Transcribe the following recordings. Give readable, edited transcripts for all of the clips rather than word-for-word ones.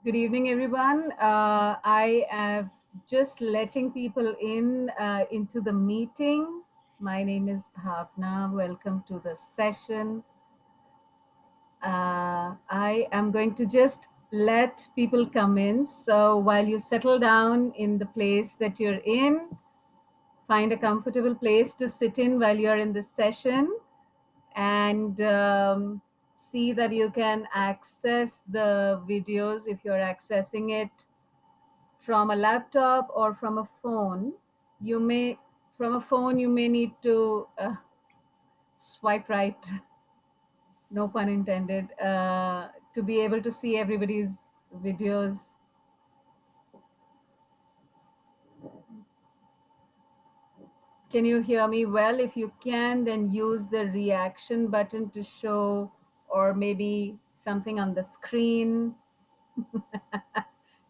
Good evening, everyone. I am just letting people in into the meeting. My name is Bhavna. Welcome to the session. I am going to just let people come in. So while you settle down in the place that you're in, find a comfortable place to sit in while you're in this session, and see that you can access the videos if you're accessing it from a laptop or from a phone. You may, from a phone, you may need to swipe right, no pun intended, to be able to see everybody's videos. Can you hear me well? If you can, then use the reaction button to show, or maybe something on the screen.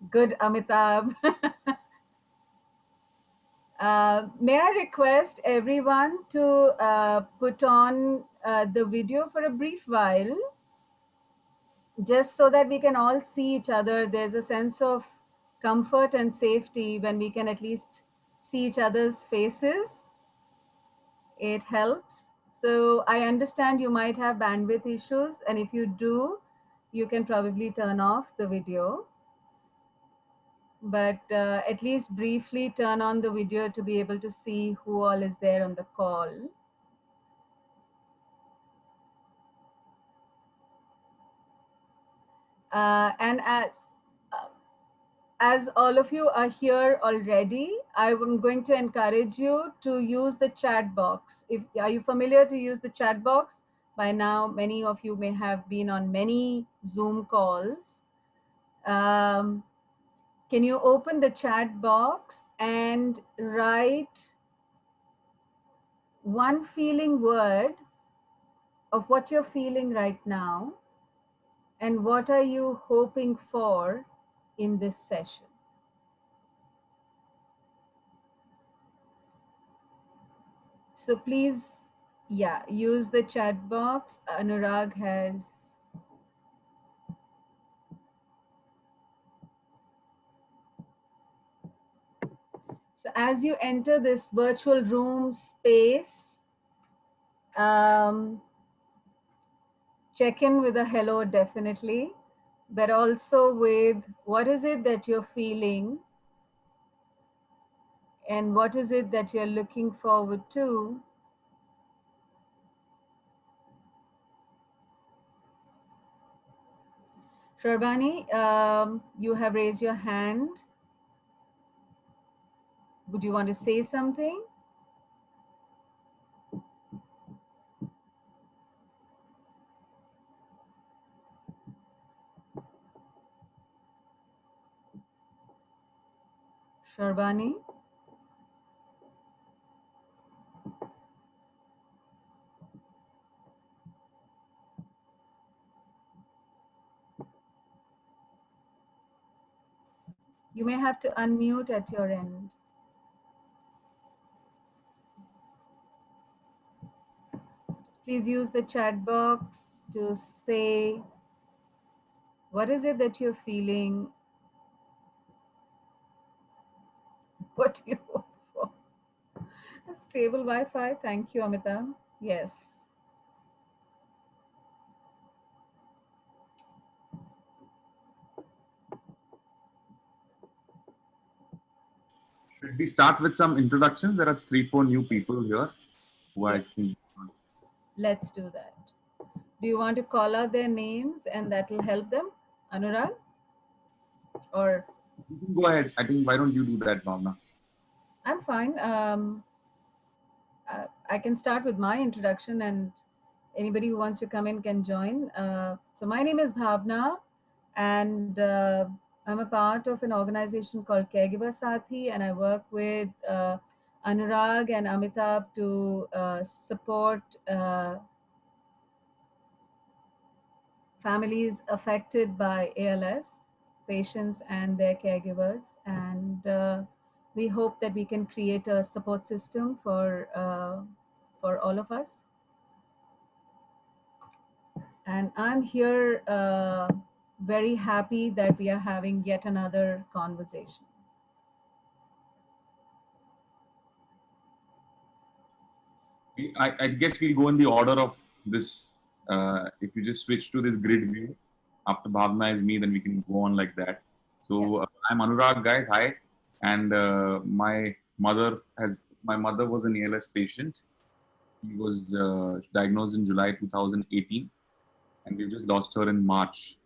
Good, Amitabh. May I request everyone to put on the video for a brief while, just so that we can all see each other. There's a sense of comfort and safety when we can at least see each other's faces. It helps. So I understand you might have bandwidth issues, and if you do, you can probably turn off the video. But at least briefly turn on the video to be able to see who all is there on the call. And uh, as all of you are here already, I am going to encourage you to use the chat box. Are you familiar to use the chat box? By now, many of you may have been on many Zoom calls. Can you open the chat box and write one feeling word of what you're feeling right now, and what are you hoping for in this session? So please, yeah, use the chat box. Anurag has. So as you enter this virtual room space, check in with a hello, definitely, but also with what is it that you're feeling and what is it that you're looking forward to. Sharbani, you have raised your hand. Would you want to say something? Sharbani? You may have to unmute at your end. Please use the chat box to say, what is it that you're feeling? What do you hope for? A stable Wi-Fi. Thank you, Amita. Yes. Should we start with some introductions? There are 3-4 new people here who I think. Let's do that. Do you want to call out their names and that will help them, Anurag? Or You can go ahead. I think, why don't you do that, Bhavna? I'm fine. I can start with my introduction, and anybody who wants to come in can join. So my name is Bhavna, and I'm a part of an organization called Caregiver Sathi, and I work with Anurag and Amitabh to support families affected by ALS, patients and their caregivers. And we hope that we can create a support system for all of us. And I'm here very happy that we are having yet another conversation. I guess we'll go in the order of this. If you just switch to this grid view, after Bhavna is me, then we can go on like that. Yeah. So I'm Anurag, guys. Hi, and my mother was an ALS patient. He was diagnosed in July 2018, and we just lost her in March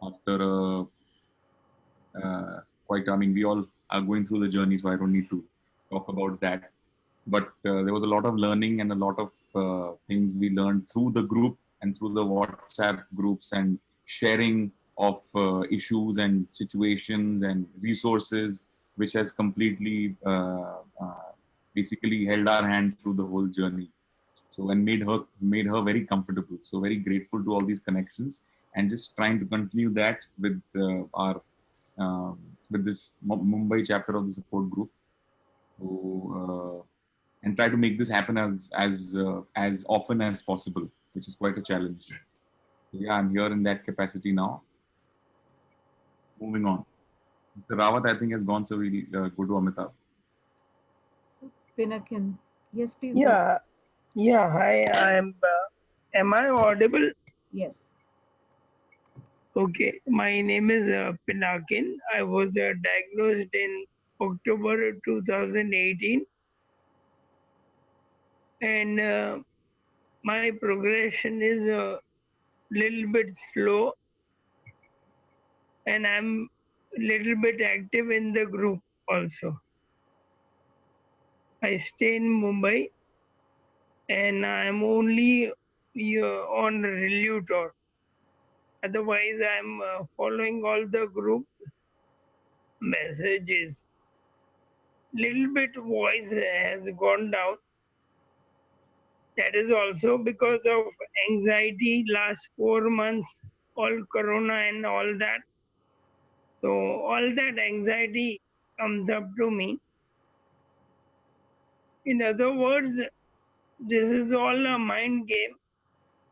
after quite. I mean, we all are going through the journey, so I don't need to talk about that. But there was a lot of learning and a lot of things we learned through the group and through the WhatsApp groups and sharing of issues and situations and resources, which has completely basically held our hand through the whole journey. So and made her very comfortable. So very grateful to all these connections and just trying to continue that with our um, with this Mumbai chapter of the support group. So, and try to make this happen as often as possible, which is quite a challenge. So yeah, I'm here in that capacity now. Moving on. Mr. Rawat, I think, has gone, so we'll go to Amitabh. Pinakin. Yes, please go. Yeah, yeah. Hi, am I audible? Yes. Okay, my name is Pinakin. I was diagnosed in October 2018, and my progression is a little bit slow, and I'm a little bit active in the group also. I stay in Mumbai, and I'm only on review tour. Otherwise, I'm following all the group messages. Little bit voice has gone down. That is also because of anxiety last 4 months, all corona and all that. So all that anxiety comes up to me. In other words, this is all a mind game.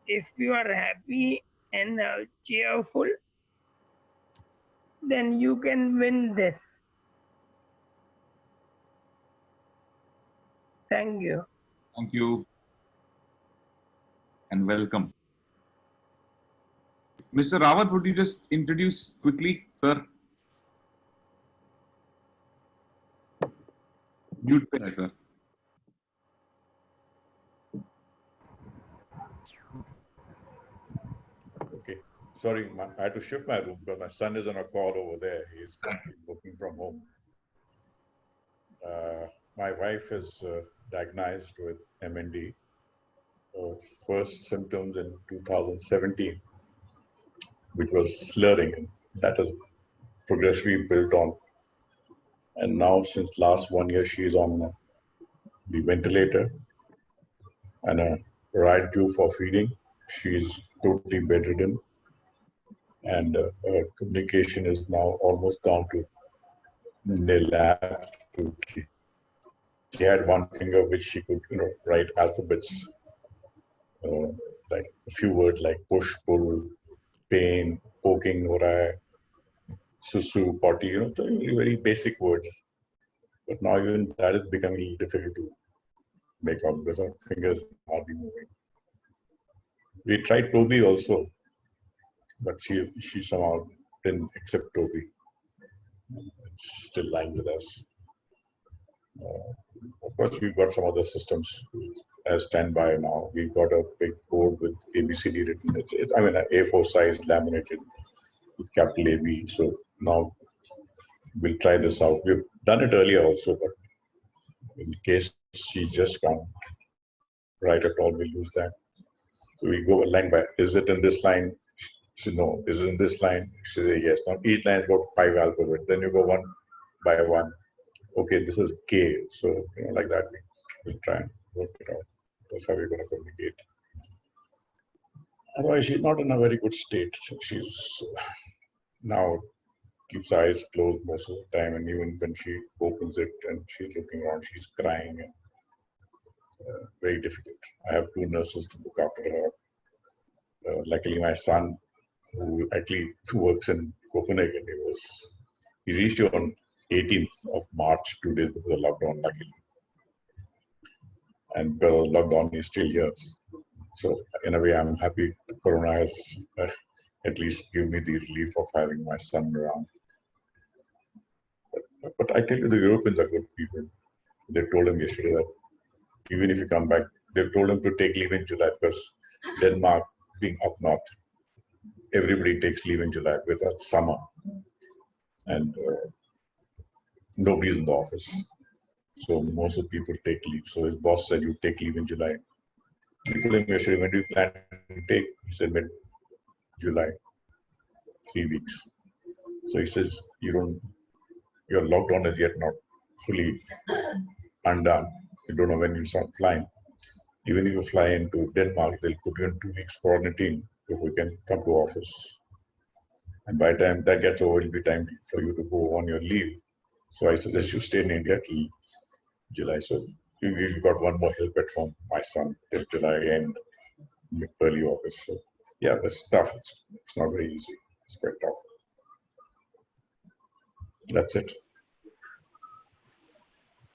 If you are happy and cheerful, then you can win this. Thank you. Thank you and welcome. Mr. Rawat, would you just introduce quickly, sir? Mute, sir. Okay. Sorry, I had to shift my room because my son is on a call over there. He's working from home. My wife is diagnosed with MND. First symptoms in 2017, which was slurring, and that has progressively built on. And now, since last 1 year, she is on the ventilator and a right tube for feeding. She's totally bedridden, and her communication is now almost down to nil. Absolutely. She had one finger which she could, write alphabets, like a few words like push, pull, pain, poking, ora, susu, potty, the very basic words. But now even that is becoming difficult to make out because her fingers are hardly moving. We tried Toby also, but she somehow didn't accept Toby. It's still lying with us. Of course, we've got some other systems as standby now. We've got a big board with ABCD written. I mean, an A4 size laminated with capital AB. So now we'll try this out. We've done it earlier also, but in case she just can't write at all, we'll use that. So we go line by. Is it in this line? She said no. Is it in this line? She said yes. Now each line has got 5 alphabets. Then you go one by one. Okay, this is K. So like that, we'll try and work it out. That's how we're going to communicate. Otherwise, she's not in a very good state. She's now keeps her eyes closed most of the time, and even when she opens it and she's looking around, she's crying. And, very difficult. I have 2 nurses to look after her. Luckily, my son who actually works in Copenhagen. He reached here on 18th of March, 2 days before the lockdown, luckily. And because of lockdown, he's still here. So in a way, I'm happy Corona has at least given me the relief of having my son around. But I tell you, the Europeans are good people. They told him yesterday that even if you come back, they told him to take leave in July because Denmark being up north, everybody takes leave in July because that's summer and nobody's in the office. So most of the people take leave. So his boss said, you take leave in July. I told him yesterday, when do you plan to take? He said, mid-July, 3 weeks. So he says, your lockdown is yet not fully undone. You don't know when you start flying. Even if you fly into Denmark, they'll put you in 2 weeks quarantine before you can come to office. And by the time that gets over, it'll be time for you to go on your leave. So I suggest you stay in India till July. So you've got one more help at home, my son, till July and early August. So yeah, it's tough. It's not very easy. It's quite tough. That's it.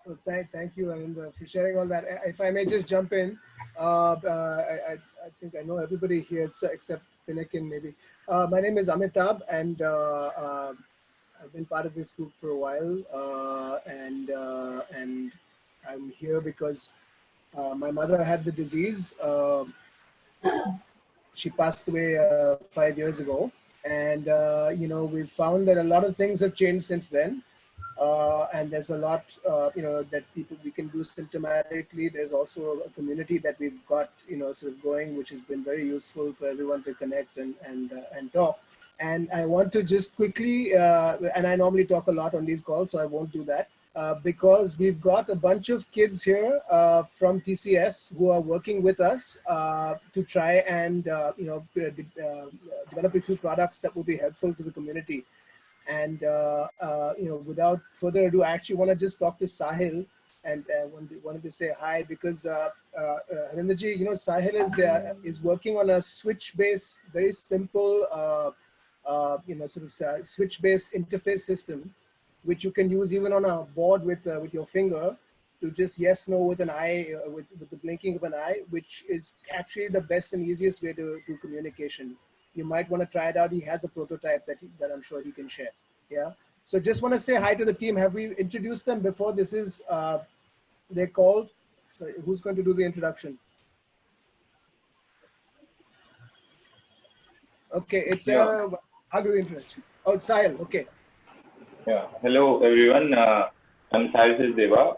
Well, thank you, Arvind, for sharing all that. If I may just jump in, I think I know everybody here except Pinakin maybe. My name is Amitabh, and I've been part of this group for a while, and I'm here because my mother had the disease. She passed away 5 years ago, and you know, we've found that a lot of things have changed since then. And there's a lot, you know, that we can do symptomatically. There's also a community that we've got, you know, sort of going, which has been very useful for everyone to connect and talk. And I want to just quickly, and I normally talk a lot on these calls, so I won't do that, because we've got a bunch of kids here from TCS who are working with us to try and, you know, develop a few products that will be helpful to the community. And, you know, without further ado, I actually want to just talk to Sahil and wanted to say hi because, Harinderji, you know, Sahil is working on a switch-based, very simple, you know, sort of switch-based interface system, which you can use even on a board with your finger to just yes, no with an eye, with the blinking of an eye, which is actually the best and easiest way to do communication. You might want to try it out. He has a prototype that I'm sure he can share. Yeah. So just want to say hi to the team. Have we introduced them before? This is, they're called, sorry, who's going to do the introduction? Okay, it's, I'll do the introduction. Oh, it's Sahil, okay. Yeah, hello everyone. I'm Sahil Deva.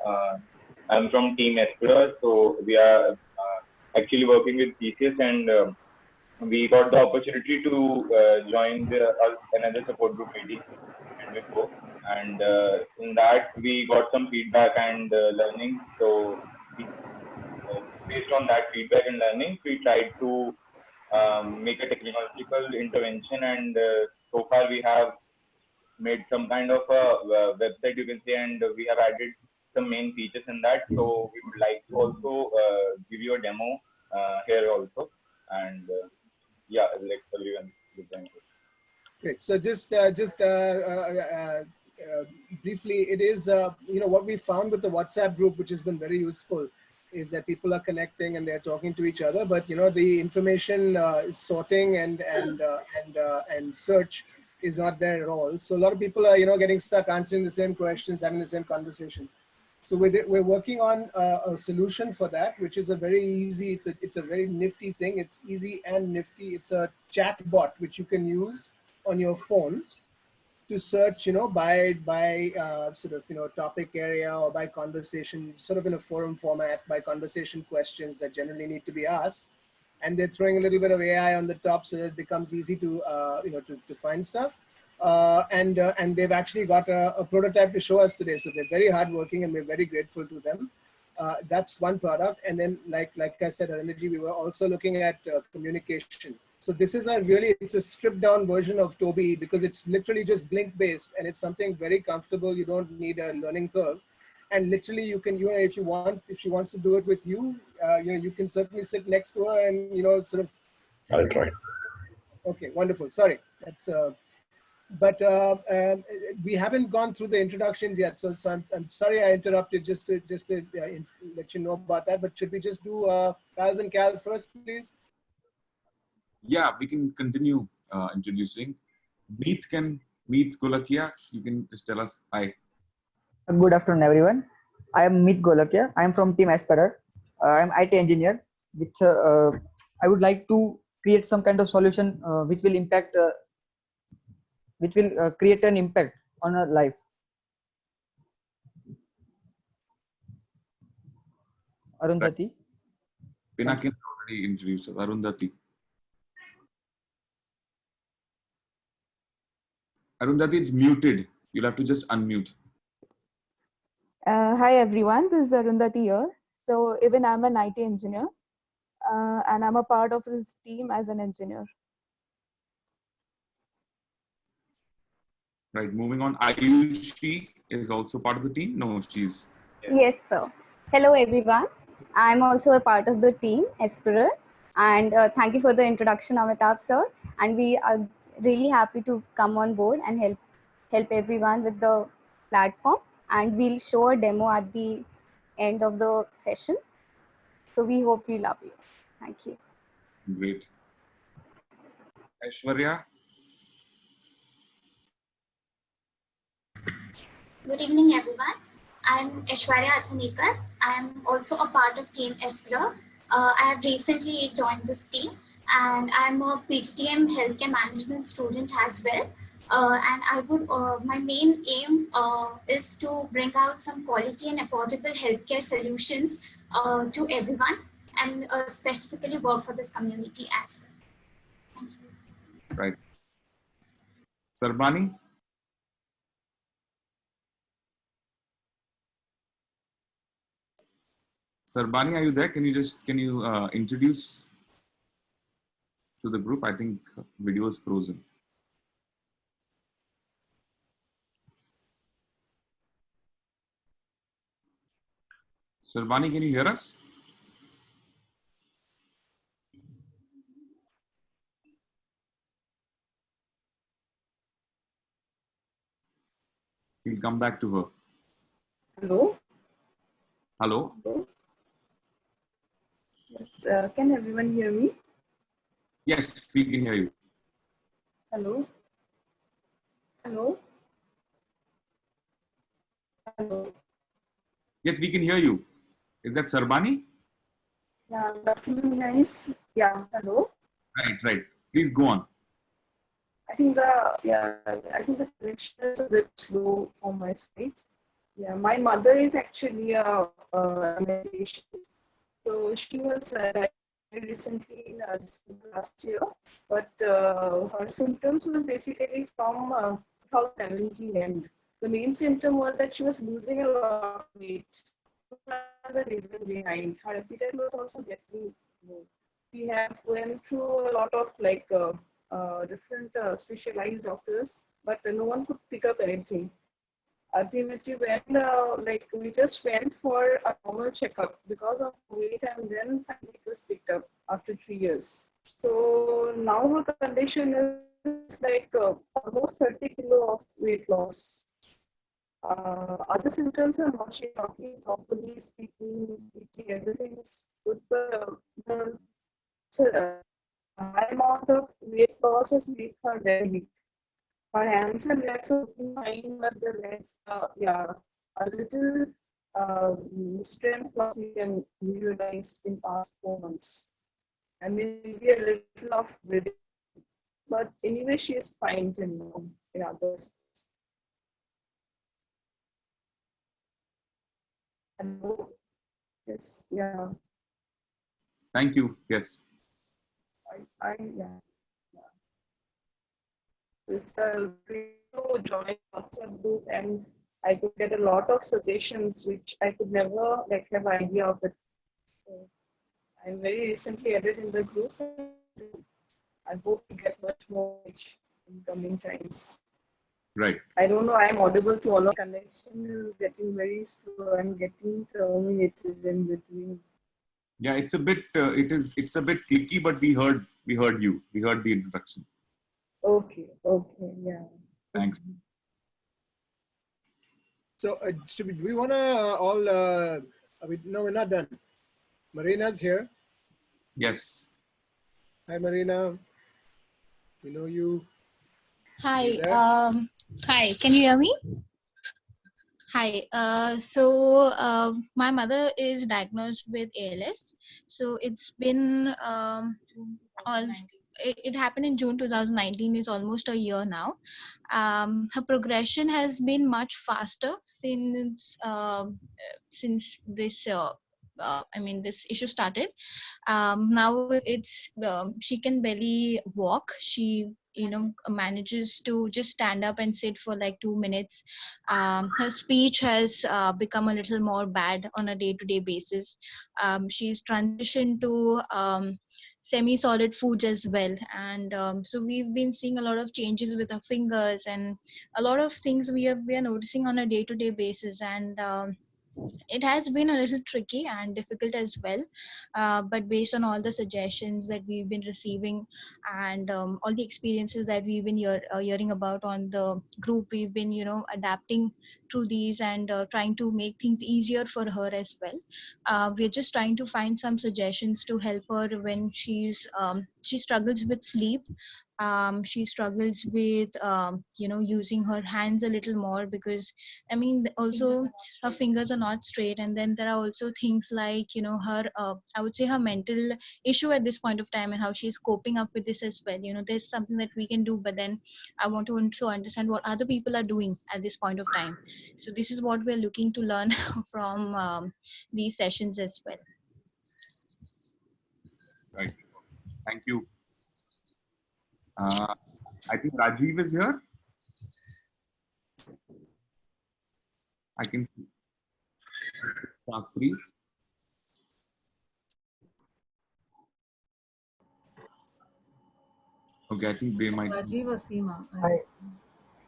I'm from Team Espera. So we are actually working with TCS and we got the opportunity to join another support group meeting and with Go. And in that we got some feedback and learning. So based on that feedback and learning, we tried to make a technological intervention, and so far we have made some kind of a website, you can say, and we have added some main features in that. So we would like to also give you a demo here also, and yeah, like everyone is going to. Great. So just briefly, it is, you know, what we found with the WhatsApp group, which has been very useful, is that people are connecting and they're talking to each other, but you know, the information sorting and search is not there at all. So a lot of people are, you know, getting stuck answering the same questions, having the same conversations. So we're working on a solution for that, which is a very easy, it's a very nifty thing. It's easy and nifty. It's a chat bot, which you can use on your phone to search, you know, by sort of, you know, topic area or by conversation, sort of in a forum format, by conversation questions that generally need to be asked. And they're throwing a little bit of AI on the top so that it becomes easy to, you know, to find stuff. And they've actually got a prototype to show us today. So they're very hardworking and we're very grateful to them. That's one product. And then like I said, Harinderji, we were also looking at communication. So this is it's a stripped down version of Toby because it's literally just blink based and it's something very comfortable. You don't need a learning curve. And literally you can, you know, if she wants to do it with you, you know, you can certainly sit next to her and, you know, sort of. I'll try. Okay, wonderful. Sorry, that's. But we haven't gone through the introductions yet, so I'm sorry I interrupted. Just to let you know about that. But should we just do Kals and Kals first, please? Yeah, we can continue introducing. Meet Golakia. You can just tell us hi. Good afternoon, everyone. I am Meet Golakia. I am from Team Aspirer. I am IT engineer. With I would like to create some kind of solution which will create an impact on our life. Arundhati. Pinakin already introduced us. Arundhati. Arundhati, it's muted. You'll have to just unmute. Hi everyone, this is Arundhati here. So even I'm an IT engineer and I'm a part of this team as an engineer. Right, moving on. Ayushi is also part of the team. No, she's... Yes, sir. Hello everyone. I'm also a part of the team, Esperer. And thank you for the introduction, Amitabh sir. And we are really happy to come on board and help everyone with the platform. And we'll show a demo at the end of the session. So we hope you love it. Thank you. Great. Aishwarya? Good evening, everyone. I'm Aishwarya Athanikar. I'm also a part of Team Espra. I have recently joined this team and I'm a PGDM healthcare management student as well. And I would, my main aim is to bring out some quality and affordable healthcare solutions to everyone and specifically work for this community as well. Thank you. Right. Sarbani? Sarbani, are you there? Can you introduce to the group? I think video is frozen. Sarbani, can you hear us? We'll come back to her. Hello? Hello? Hello? Yes, can everyone hear me? Yes, we can hear you. Hello? Hello? Hello? Yes, we can hear you. Is that Sarbani? Yeah, good afternoon, guys. Yeah, hello? Right. Please go on. I think the connection is a bit slow from my side. Yeah, my mother is actually a medication. So she was diagnosed recently in December last year, but her symptoms was basically from 2017 end. The main symptom was that she was losing a lot of weight. The reason behind her appetite was also getting low. We have went through a lot of different specialized doctors, but no one could pick up anything. Ultimately, when we just went for a normal checkup because of weight, and then finally it was picked up after 3 years. So now her condition is almost 30 kilo of weight loss. Other symptoms are not she talking properly, speaking, eating, everything is good, but the high amount of weight loss has made her very weak. Her hands and legs are looking fine, but the legs, a little strength loss we can visualize in past 4 months. And maybe a little of breathing. But anyway, she is fine in others. Hello. Yes, yeah. Thank you. Yes. Yeah. It's a great to join WhatsApp group, and I could get a lot of suggestions which I could never have idea of it. So I'm very recently added in the group. I hope to get much more in coming times. Right. I don't know. I'm audible to all. Connection is getting very slow. I'm getting terminated in between. Yeah, it's a bit. It's a bit clicky, but we heard you. We heard the introduction. Okay, okay, yeah. Thanks. So do we want to all, no, we're not done. Marina's here. Yes. Hi, Marina. We know you. Hi. You there? Hi. Can you hear me? Hi. My mother is diagnosed with ALS. So it's been all. It happened in June 2019. It's almost a year now. Her progression has been much faster since this. This issue started. Now she can barely walk. She manages to just stand up and sit for like 2 minutes. Her speech has become a little more bad on a day-to-day basis. She's transitioned to semi-solid foods as well, and so we've been seeing a lot of changes with her fingers and a lot of things we are noticing on a day-to-day basis. And it has been a little tricky and difficult as well, but based on all the suggestions that we've been receiving and all the experiences that we've been hearing about on the group, we've been adapting through these and trying to make things easier for her as well. We're just trying to find some suggestions to help her when she struggles with sleep. She struggles with using her hands a little more, because also her fingers are not straight. And then there are also things like her I would say her mental issue at this point of time and how she's coping up with this as well. There's something that we can do, but then I want to also understand what other people are doing at this point of time. So this is what we're looking to learn from these sessions as well. Right. Thank you. I think Rajiv is here. I can see class 3. Okay, I think they might. Rajiv or Seema? Hi.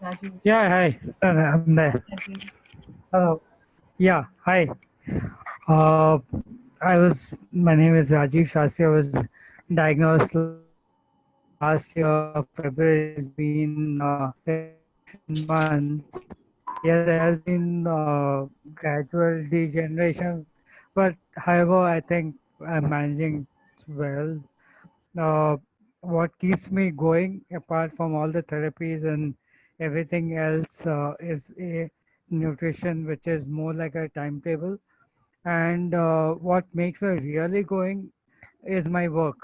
Rajiv. Yeah, hi. I'm there. Rajiv. Hello. Yeah, hi. My name is Rajiv Shastri. I was diagnosed last year, February. It's been 6 months. Yeah, there has been gradual degeneration, but however, I think I'm managing well. Uh, what keeps me going, apart from all the therapies and everything else, is a nutrition, which is more like a timetable. And what makes me really going is my work.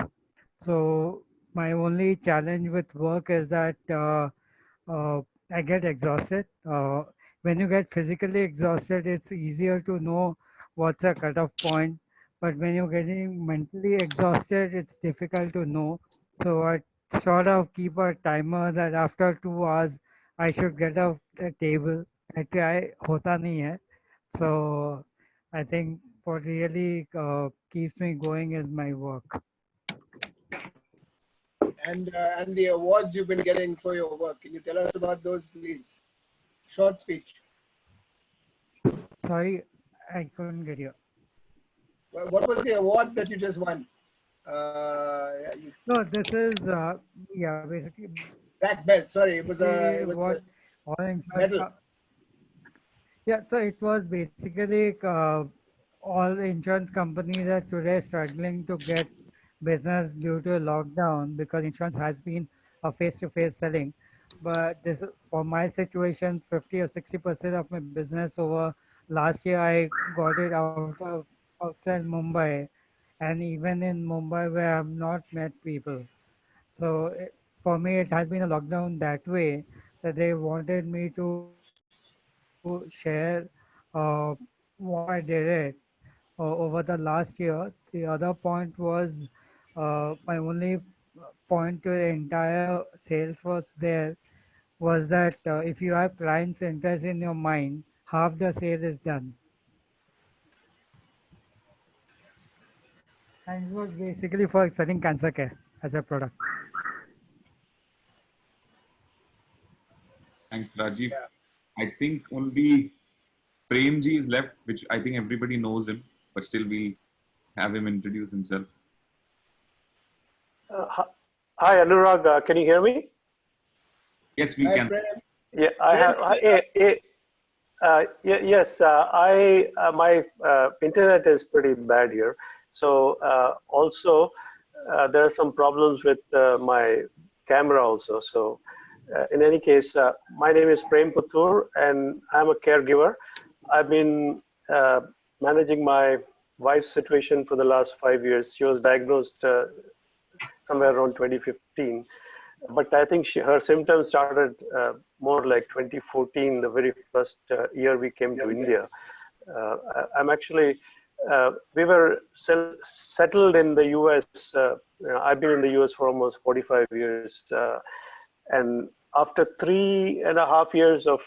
So my only challenge with work is that I get exhausted. When you get physically exhausted, it's easier to know what's a cutoff point. But when you're getting mentally exhausted, it's difficult to know. So I sort of keep a timer that after 2 hours, I should get off the table. I try, hota nahi hai. So I think what really keeps me going is my work. And the awards you've been getting for your work. Can you tell us about those, please? Short speech. Sorry, I couldn't get you. What was the award that you just won? No, this is yeah, basically Black belt. Sorry, it was a what all insurance. medal. Yeah, so it was basically all insurance companies are today struggling to get business due to lockdown because insurance has been a face-to-face selling. But this, for my situation, 50 or 60% of my business over last year, I got it outside Mumbai, and even in Mumbai where I've not met people. So for me, it has been a lockdown that way. So they wanted me to share what I did it over the last year. The other point was my only point to the entire sales was there was that if you have clients' interest in your mind, half the sale is done. And it was basically for selling cancer care as a product. Thanks, Rajiv. I think only Premji is left, which I think everybody knows him, but still we'll have him introduce himself. Hi, Anurag. Can you hear me? Yes, we Hi, can. Prem. Yeah, I Prem, have. Yes, my internet is pretty bad here. So also there are some problems with my camera also. So in any case, my name is Prem Puthur and I'm a caregiver. I've been managing my wife's situation for the last 5 years. She was diagnosed somewhere around 2015, but I think her symptoms started more like 2014, the very first year we came to India. I'm actually, we were settled in the US. I've been in the US for almost 45 years. And after 3.5 years of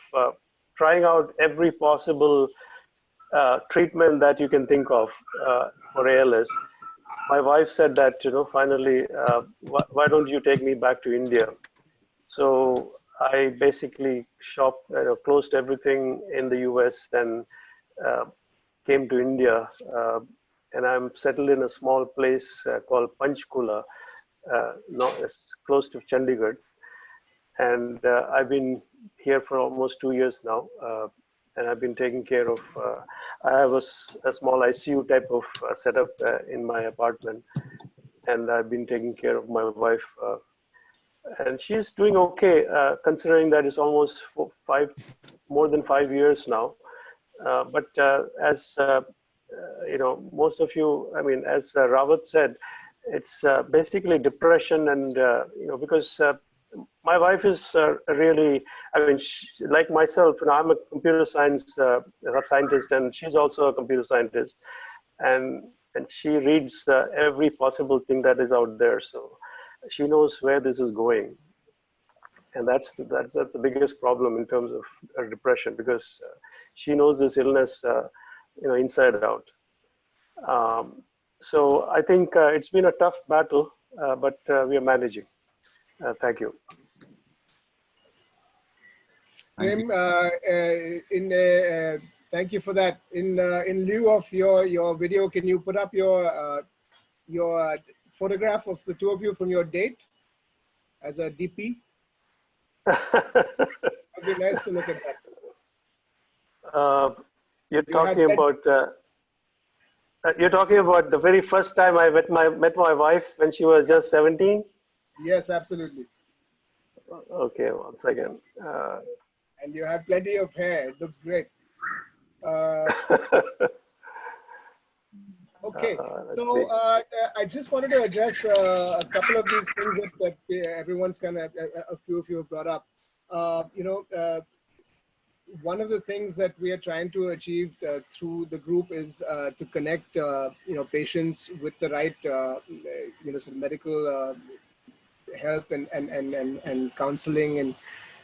trying out every possible treatment that you can think of for ALS, my wife said that, finally, why don't you take me back to India? So I basically closed everything in the US and uh, came to India. And I'm settled in a small place called Panchkula, it's close to Chandigarh. And I've been here for almost 2 years now. And I've been taking care of, I have a small ICU type of setup in my apartment. And I've been taking care of my wife. And she's doing okay, considering that it's almost more than 5 years now. But as most of you, I mean, as Rawat said, it's basically depression, and because my wife is really, I mean, like myself, I'm a computer science scientist, and she's also a computer scientist, and she reads every possible thing that is out there. So she knows where this is going, and that's the biggest problem in terms of depression, because she knows this illness, inside out. So I think it's been a tough battle, but we are managing. Thank you. Prem, thank you for that. In lieu of your video, can you put up your photograph of the two of you from your date as a DP? It'd be nice to look at that. You're talking about the very first time I met my wife when she was just 17? Yes, absolutely. Okay, one second. And you have plenty of hair. It looks great. Okay, so I just wanted to address a couple of these things that everyone's kind of, a few of you have brought up. One of the things that we are trying to achieve through the group is to connect, patients with the right, sort of medical help and counseling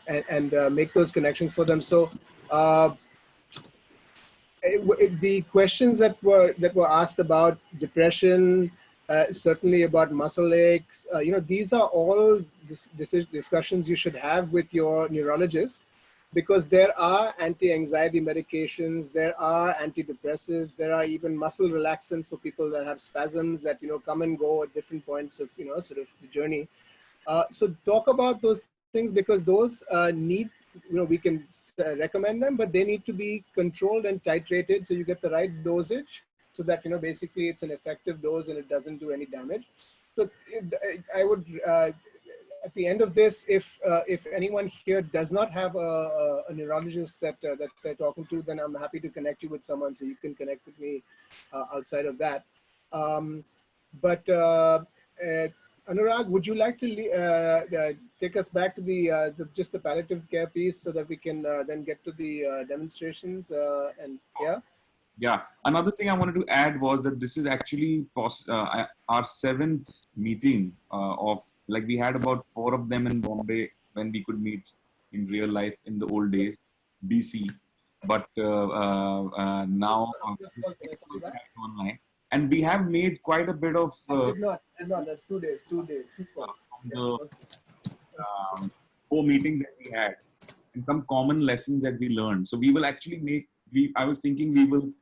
and make those connections for them. So the questions that were asked about depression, certainly about muscle aches, these are all discussions you should have with your neurologist, because there are anti-anxiety medications, there are antidepressives, there are even muscle relaxants for people that have spasms that come and go at different points of sort of the journey. So talk about those things, because those need, we can recommend them, but they need to be controlled and titrated so you get the right dosage, so that basically it's an effective dose and it doesn't do any damage. So I would at the end of this, if anyone here does not have a neurologist that they're talking to, then I'm happy to connect you with someone, so you can connect with me outside of that. Anurag, would you like to take us back to just the palliative care piece, so that we can then get to the demonstrations and yeah? Yeah. Another thing I wanted to add was that this is actually our 7th meeting of, like, we had about 4 of them in Bombay when we could meet in real life in the old days, BC. But now online. And we have made quite a bit of... that's 2 days, 2 days. 2 calls. 4 meetings that we had, and some common lessons that we learned. So we will actually make, I was thinking we will,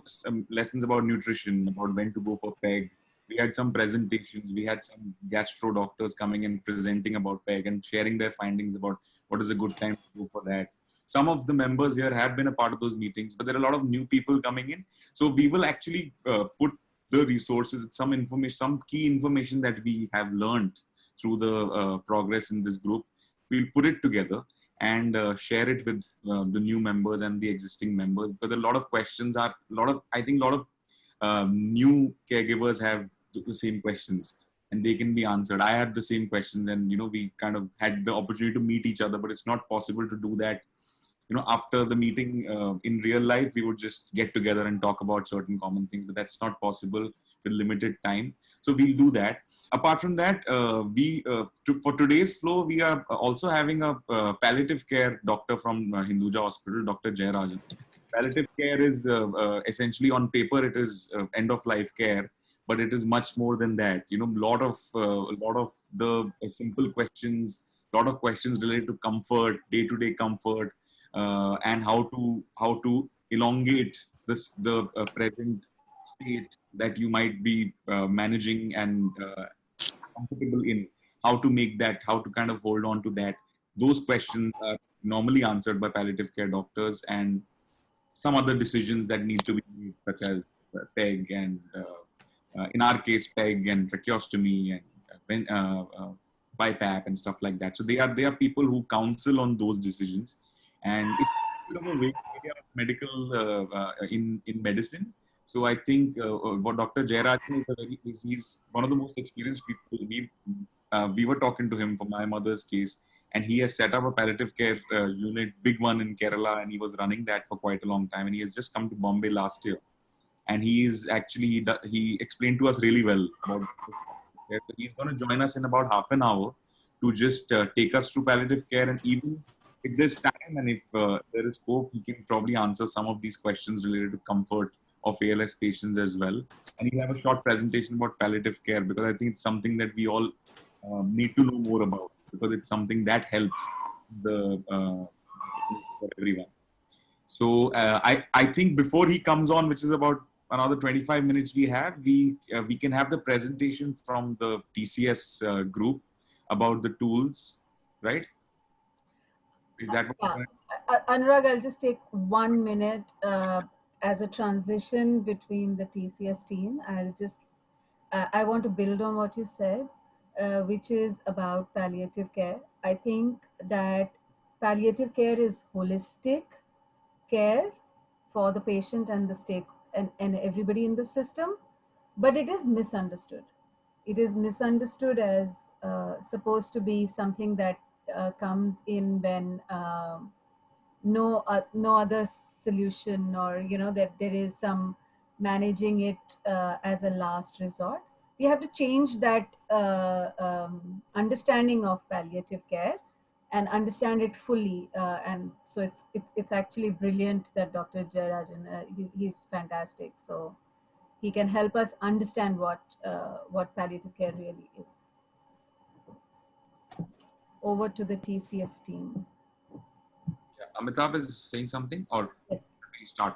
some lessons about nutrition, about when to go for PEG. We had some presentations. We had some gastro doctors coming and presenting about PEG and sharing their findings about what is a good time to go for that. Some of the members here have been a part of those meetings, but there are a lot of new people coming in. So we will actually put the resources, some information, some key information that we have learned through the progress in this group. We'll put it together and share it with the new members and the existing members. But a lot of questions are, I think a lot of new caregivers have the same questions and they can be answered. I had the same questions, and we kind of had the opportunity to meet each other, but it's not possible to do that. After the meeting in real life, we would just get together and talk about certain common things, but that's not possible with limited time. So we'll do that. Apart from that, for today's flow, we are also having a palliative care doctor from Hinduja Hospital, Dr. Jayarajan. Palliative care is essentially, on paper, it is end of life care, but it is much more than that. A lot of the simple questions, lot of questions related to comfort, day-to-day comfort, and how to elongate the present state that you might be managing and comfortable in. How to make that, how to kind of hold on to that. Those questions are normally answered by palliative care doctors, and some other decisions that need to be made, such as PEG and in our case, PEG and tracheostomy and BiPAP and stuff like that. So they are people who counsel on those decisions, and it's a bit of a vague area of medical in medicine. So I think what Dr. Jayarajan he's one of the most experienced people. We were talking to him for my mother's case, and he has set up a palliative care unit, big one in Kerala, and he was running that for quite a long time. And he has just come to Bombay last year, and he explained to us really well about it. So he's going to join us in about half an hour to just take us through palliative care, and even if there's time and if there is scope, he can probably answer some of these questions related to comfort of ALS patients as well. And he'll have a short presentation about palliative care, because I think it's something that we all need to know more about, because it's something that helps for everyone. So I think before he comes on, which is about another 25 minutes we have, we can have the presentation from the TCS group about the tools, right? Is that what Anurag, I'll just take 1 minute as a transition between the TCS team. I want to build on what you said, which is about palliative care. I think that palliative care is holistic care for the patient and the and everybody in the system, but it is misunderstood. It is misunderstood as supposed to be something that comes in when no other solution, or that there is some managing it as a last resort. We have to change that understanding of palliative care and understand it fully. And so it's actually brilliant that Dr. Jayarajan, he's fantastic. So he can help us understand what palliative care really is. Over to the TCS team. Amitabh is saying something, or yes, we start?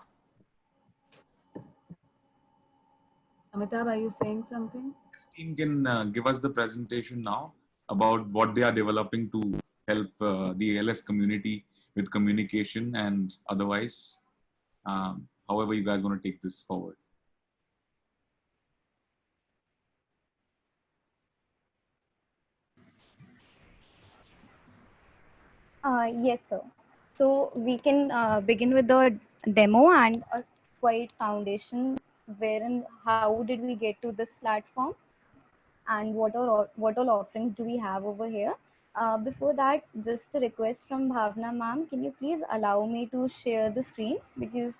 Amitabh, are you saying something? This team can give us the presentation now about what they are developing to help the ALS community with communication and otherwise. However you guys want to take this forward. Yes, sir. So we can begin with the demo and a quiet foundation, wherein how did we get to this platform and what all offerings do we have over here. Before that, just a request from Bhavna ma'am, can you please allow me to share the screen, because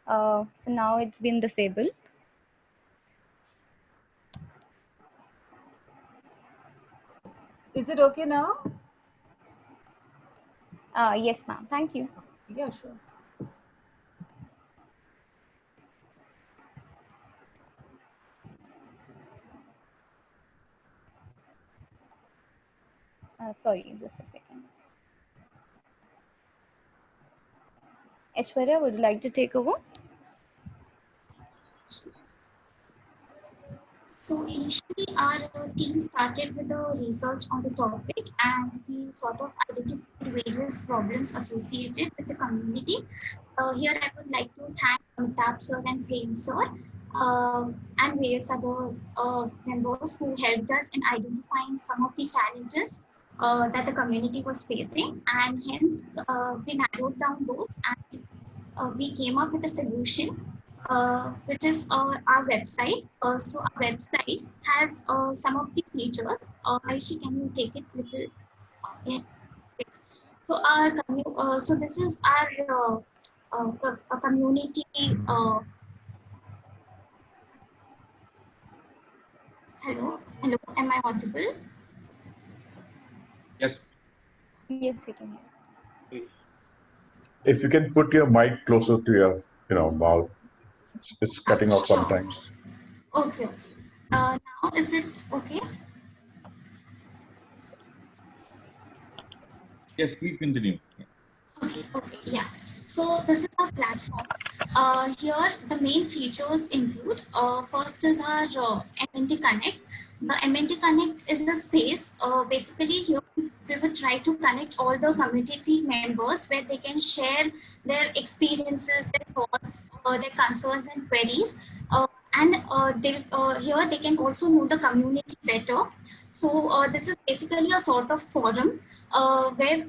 for now it's been disabled. Is it okay now? Yes, ma'am. Thank you. Yeah, sure. Sorry, just a second. Aishwarya, would you like to take over? So initially our team started with a research on the topic and we sort of identified various problems associated with the community. Here I would like to thank Amitabh sir and Prem sir and various other members who helped us in identifying some of the challenges that the community was facing, and hence we narrowed down those and we came up with a solution, which is our website. So our website has some of the features. Aishi, can you take it little? Yeah. So so this is our community. Hello, am I audible? Yes. Yes, we can hear. If you can put your mic closer to your, mouth, it's cutting off Sure. sometimes. Okay. Now is it okay? Yes, please continue. Okay, yeah. So this is our platform. Here, the main features include, first is our MNT Connect. The MNT Connect is a space, basically here we would try to connect all the community members where they can share their experiences, their thoughts, their concerns and queries. Here they can also know the community better. So this is basically a sort of forum where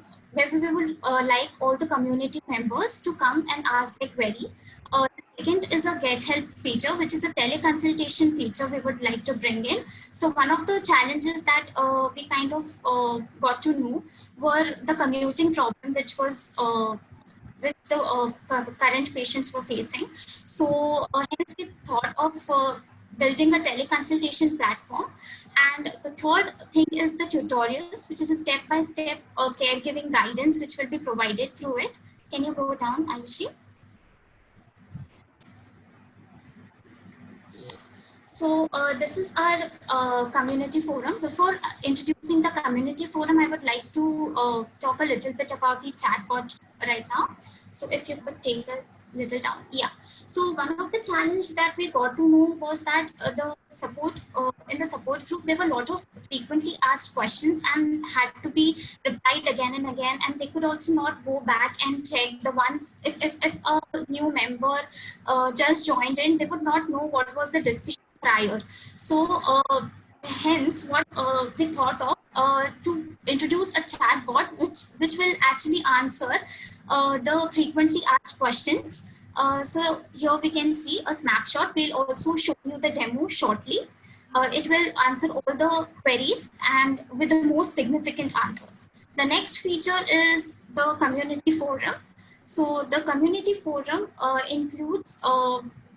we would like all the community members to come and ask their query. The second is a get help feature, which is a teleconsultation feature we would like to bring in. So one of the challenges that we kind of got to know were the commuting problem, which the current patients were facing. So hence we thought of building a teleconsultation platform. And the third thing is the tutorials, which is a step-by-step caregiving guidance, which will be provided through it. Can you go down, Ayushi? So this is our community forum. Before introducing the community forum, I would like to talk a little bit about the chatbot right now. So if you could take a little down. Yeah. So one of the challenge that we got to know was that the support in the support group, there were a lot of frequently asked questions and had to be replied again and again. And they could also not go back and check the ones, if a new member just joined in, they would not know what was the discussion prior. So hence what we thought of to introduce a chatbot which will actually answer the frequently asked questions. So here we can see a snapshot. We'll also show you the demo shortly. It will answer all the queries and with the most significant answers. The next feature is the community forum. So the community forum includes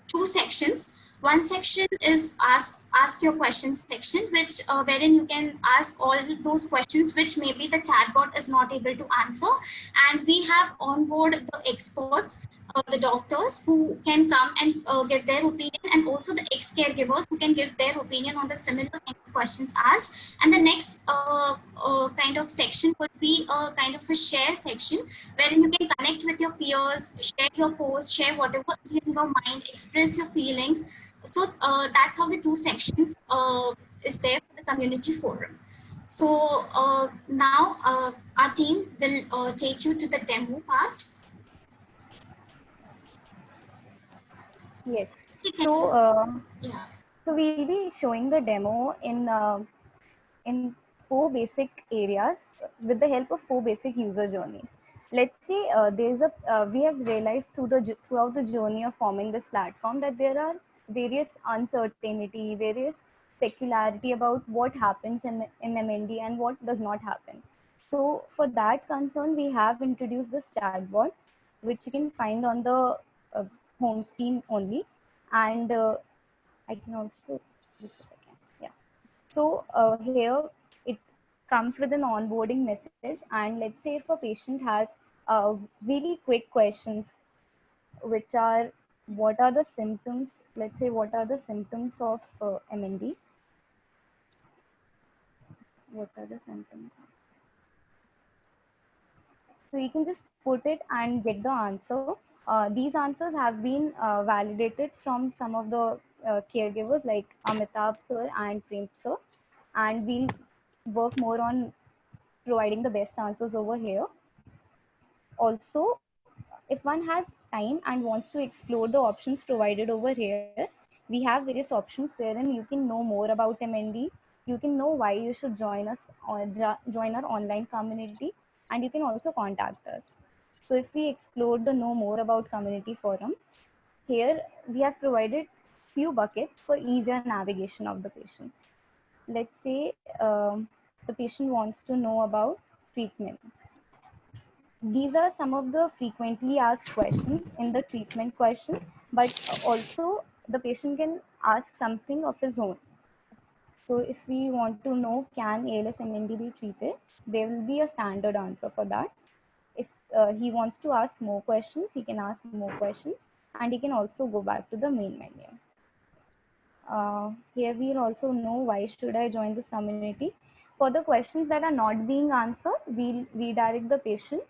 two sections. One section is ask your questions section, which wherein you can ask all those questions which maybe the chatbot is not able to answer, and we have on board the experts, the doctors who can come and give their opinion, and also the ex-caregivers who can give their opinion on the similar kind of questions asked. And the next kind of section would be a kind of a share section wherein you can connect with your peers, share your posts, share whatever is in your mind, express your feelings. So that's how the two sections is there for the community forum. So now our team will take you to the demo part. Yes. So yeah. So we'll be showing the demo in four basic areas with the help of four basic user journeys. Let's say there's a we have realized throughout the journey of forming this platform that there are various uncertainty, various specularity about what happens in MND and what does not happen. So for that concern, we have introduced this chatbot, which you can find on the home screen only, and I can also just a second. Yeah. So here it comes with an onboarding message, and let's say if a patient has really quick questions, which are what are the symptoms? Let's say what are the symptoms of MND? What are the symptoms? So you can just put it and get the answer. These answers have been validated from some of the caregivers like Amitabh sir and Prem sir, and we'll work more on providing the best answers over here. Also, if one has time and wants to explore the options provided over here, we have various options wherein you can know more about MND. You can know why you should join us or join our online community, and you can also contact us. So if we explore the know more about community forum, here we have provided few buckets for easier navigation of the patient. Let's say the patient wants to know about treatment. These are some of the frequently asked questions in the treatment question, but also the patient can ask something of his own. So if we want to know can ALS MND be treated, there will be a standard answer for that. If he wants to ask more questions, he can ask more questions, and he can also go back to the main menu. Here we'll also know why should I join this community. For the questions that are not being answered, we'll redirect the patient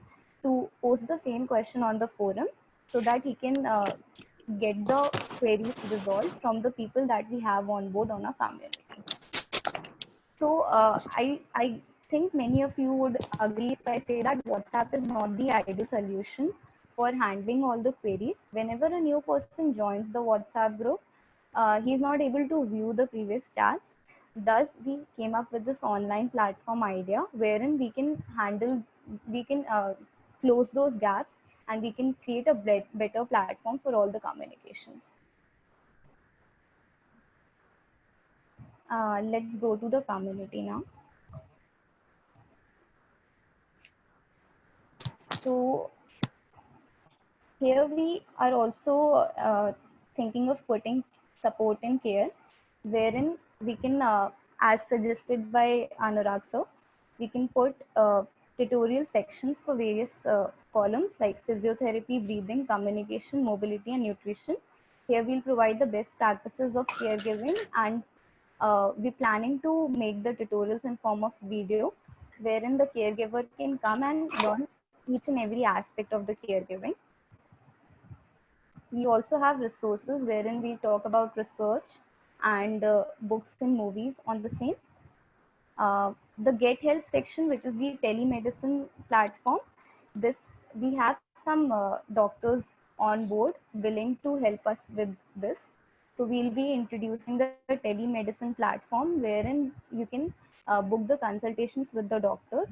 to post the same question on the forum so that he can get the queries resolved from the people that we have on board on our community. So I think many of you would agree if I say that WhatsApp is not the ideal solution for handling all the queries. Whenever a new person joins the WhatsApp group, he's not able to view the previous chats. Thus, we came up with this online platform idea wherein we can close those gaps, and we can create a better platform for all the communications. Let's go to the community now. So here we are also thinking of putting support and care, wherein we can, as suggested by Anurag sir, we can put tutorial sections for various columns like physiotherapy, breathing, communication, mobility, and nutrition. Here we'll provide the best practices of caregiving, and we're planning to make the tutorials in form of video, wherein the caregiver can come and learn each and every aspect of the caregiving. We also have resources wherein we talk about research and books and movies on the same. The Get Help section, which is the telemedicine platform, this we have some doctors on board willing to help us with this. So we'll be introducing the telemedicine platform wherein you can book the consultations with the doctors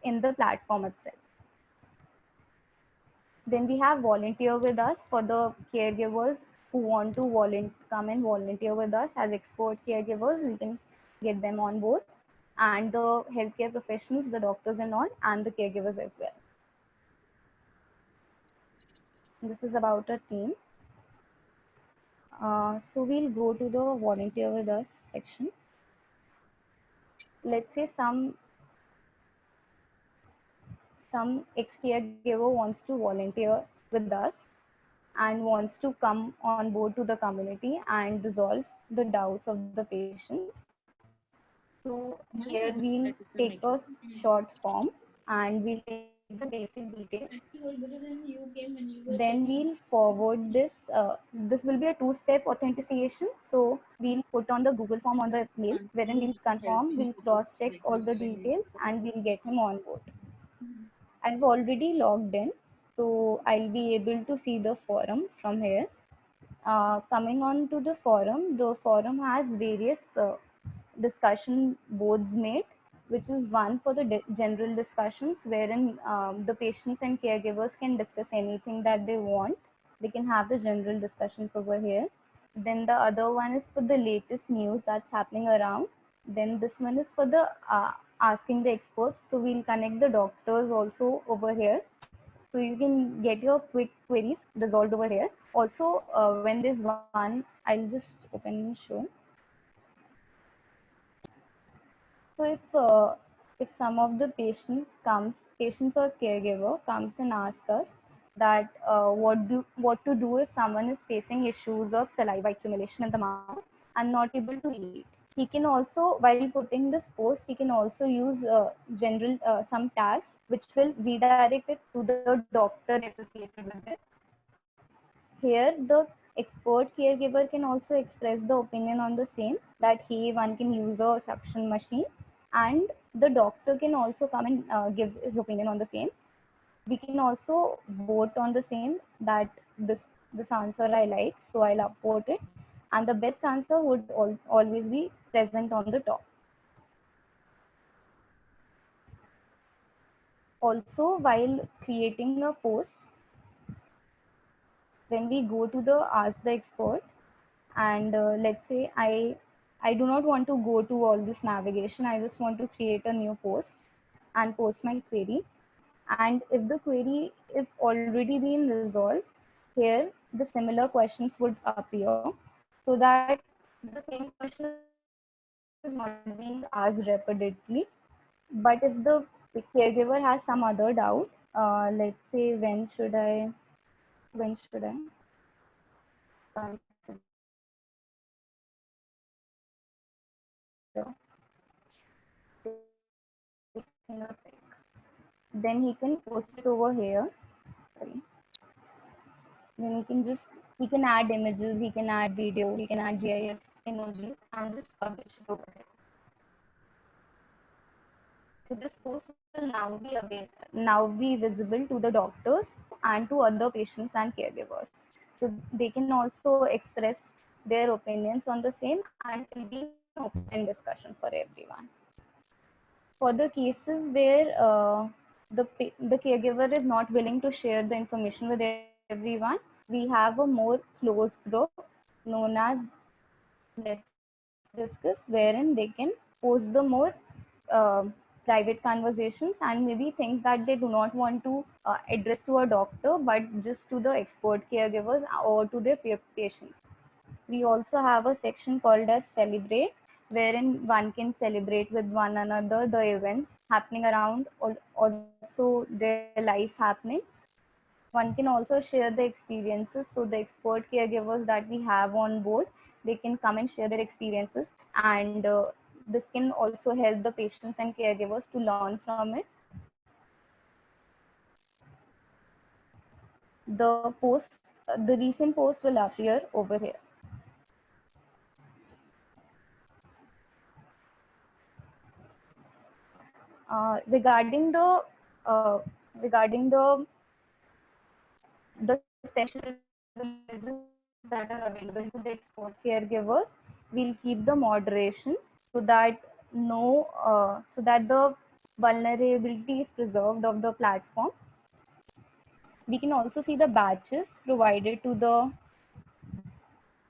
in the platform itself. Then we have volunteer with us for the caregivers who want to come and volunteer with us as expert caregivers. We can get them on board, and the healthcare professionals, the doctors and all, and the caregivers as well. This is about a team. So we'll go to the volunteer with us section. Let's say some ex-caregiver wants to volunteer with us and wants to come on board to the community and resolve the doubts of the patients. So here we'll take a short form and we'll take the basic details. Then we'll forward this. This will be a two-step authentication. So we'll put on the Google form on the mail, wherein we'll confirm, we'll cross-check all the details, and we'll get him on board. I've already logged in, so I'll be able to see the forum from here. Coming on to the forum has various discussion boards made, which is one for the general discussions, wherein the patients and caregivers can discuss anything that they want. They can have the general discussions over here. Then the other one is for the latest news that's happening around. Then this one is for the asking the experts. So we'll connect the doctors also over here. So you can get your quick queries resolved over here. Also, when there's one, I'll just open and show. So if some of the patients or caregiver comes and asks us that what to do if someone is facing issues of saliva accumulation in the mouth and not able to eat, he can also, while putting this post, he can also use general some tags which will redirect it to the doctor associated with it. Here the expert caregiver can also express the opinion on the same, that hey, one can use a suction machine, and the doctor can also come and give his opinion on the same. We can also vote on the same, that this answer I like, so I'll upvote it, and the best answer would always be present on the top. Also, while creating a post, when we go to the ask the expert, and let's say I do not want to go to all this navigation, I just want to create a new post and post my query. And if the query is already been resolved, here the similar questions would appear, so that the same question is not being asked repeatedly. But if the caregiver has some other doubt, let's say when should I consider taking a pic, then he can post it over here. Sorry. Then he can add images, he can add video, he can add GIFs, emojis, and just publish it over here. So this post will now be visible to the doctors and to other patients and caregivers. So they can also express their opinions on the same, and it will be an open discussion for everyone. For the cases where the caregiver is not willing to share the information with everyone, we have a more closed group known as Let's Discuss, wherein they can post the more uh, private conversations and maybe things that they do not want to address to a doctor, but just to the expert caregivers or to their patients. We also have a section called as Celebrate, wherein one can celebrate with one another the events happening around, also their life happenings. One can also share the experiences, so the expert caregivers that we have on board, they can come and share their experiences, and this can also help the patients and caregivers to learn from it. The recent post will appear over here. Regarding the special privileges that are available to the expert caregivers, we'll keep the moderation so that so that the vulnerability is preserved of the platform. We can also see the badges provided to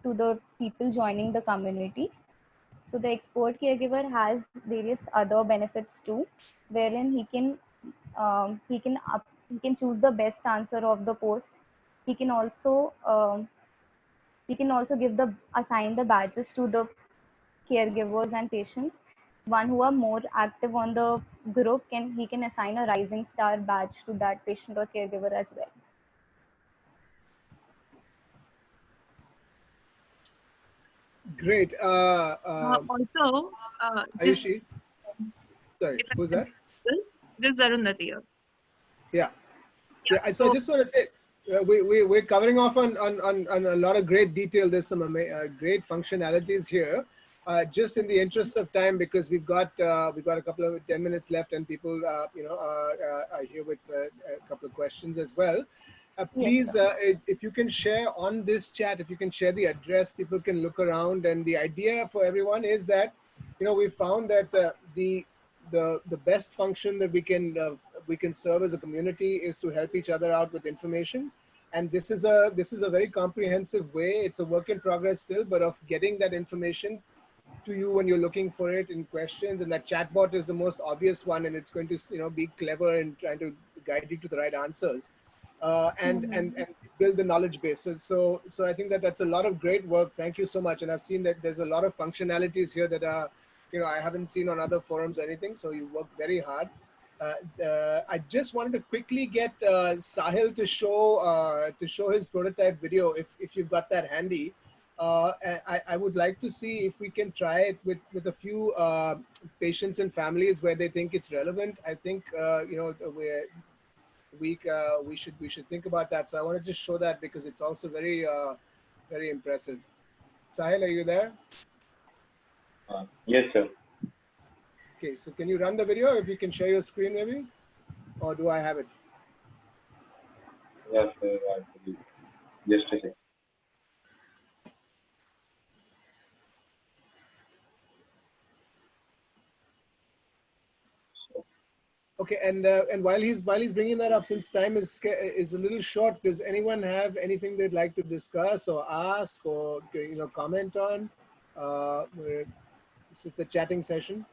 the people joining the community. So the expert caregiver has various other benefits too, wherein he can choose the best answer of the post. He can also assign the badges to the caregivers and patients. One who are more active on the group can assign a rising star badge to that patient or caregiver as well. Great. Also, just Ayushi, sorry, who's that? This is Arundhati here. Yeah. Yeah. So I just want to say, we're covering off on a lot of great detail. There's some great functionalities here. Just in the interest of time, because we've got a couple of 10 minutes left, and people are here with a couple of questions as well. Please, if you can share on this chat, if you can share the address, people can look around. And the idea for everyone is that, we found that the best function that we can serve as a community is to help each other out with information. And this is a very comprehensive way. It's a work in progress still, but of getting that information to you when you're looking for it in questions. And that chatbot is the most obvious one, and it's going to be clever in trying to guide you to the right answers. And build the knowledge bases. So I think that's a lot of great work. Thank you so much. And I've seen that there's a lot of functionalities here that are, I haven't seen on other forums or anything. So you work very hard. I just wanted to quickly get Sahil to show his prototype video, if you've got that handy. I would like to see if we can try it with a few patients and families where they think it's relevant. I think we should think about that. So I want to just show that, because it's also very Very impressive. Sahil, are you there? Yes, sir. Okay, so can you run the video? If you can share your screen maybe? Or do I have it? Yes, sir. Just a second. Okay, and while he's bringing that up, since time is a little short, does anyone have anything they'd like to discuss or ask or comment on? This is the chatting session.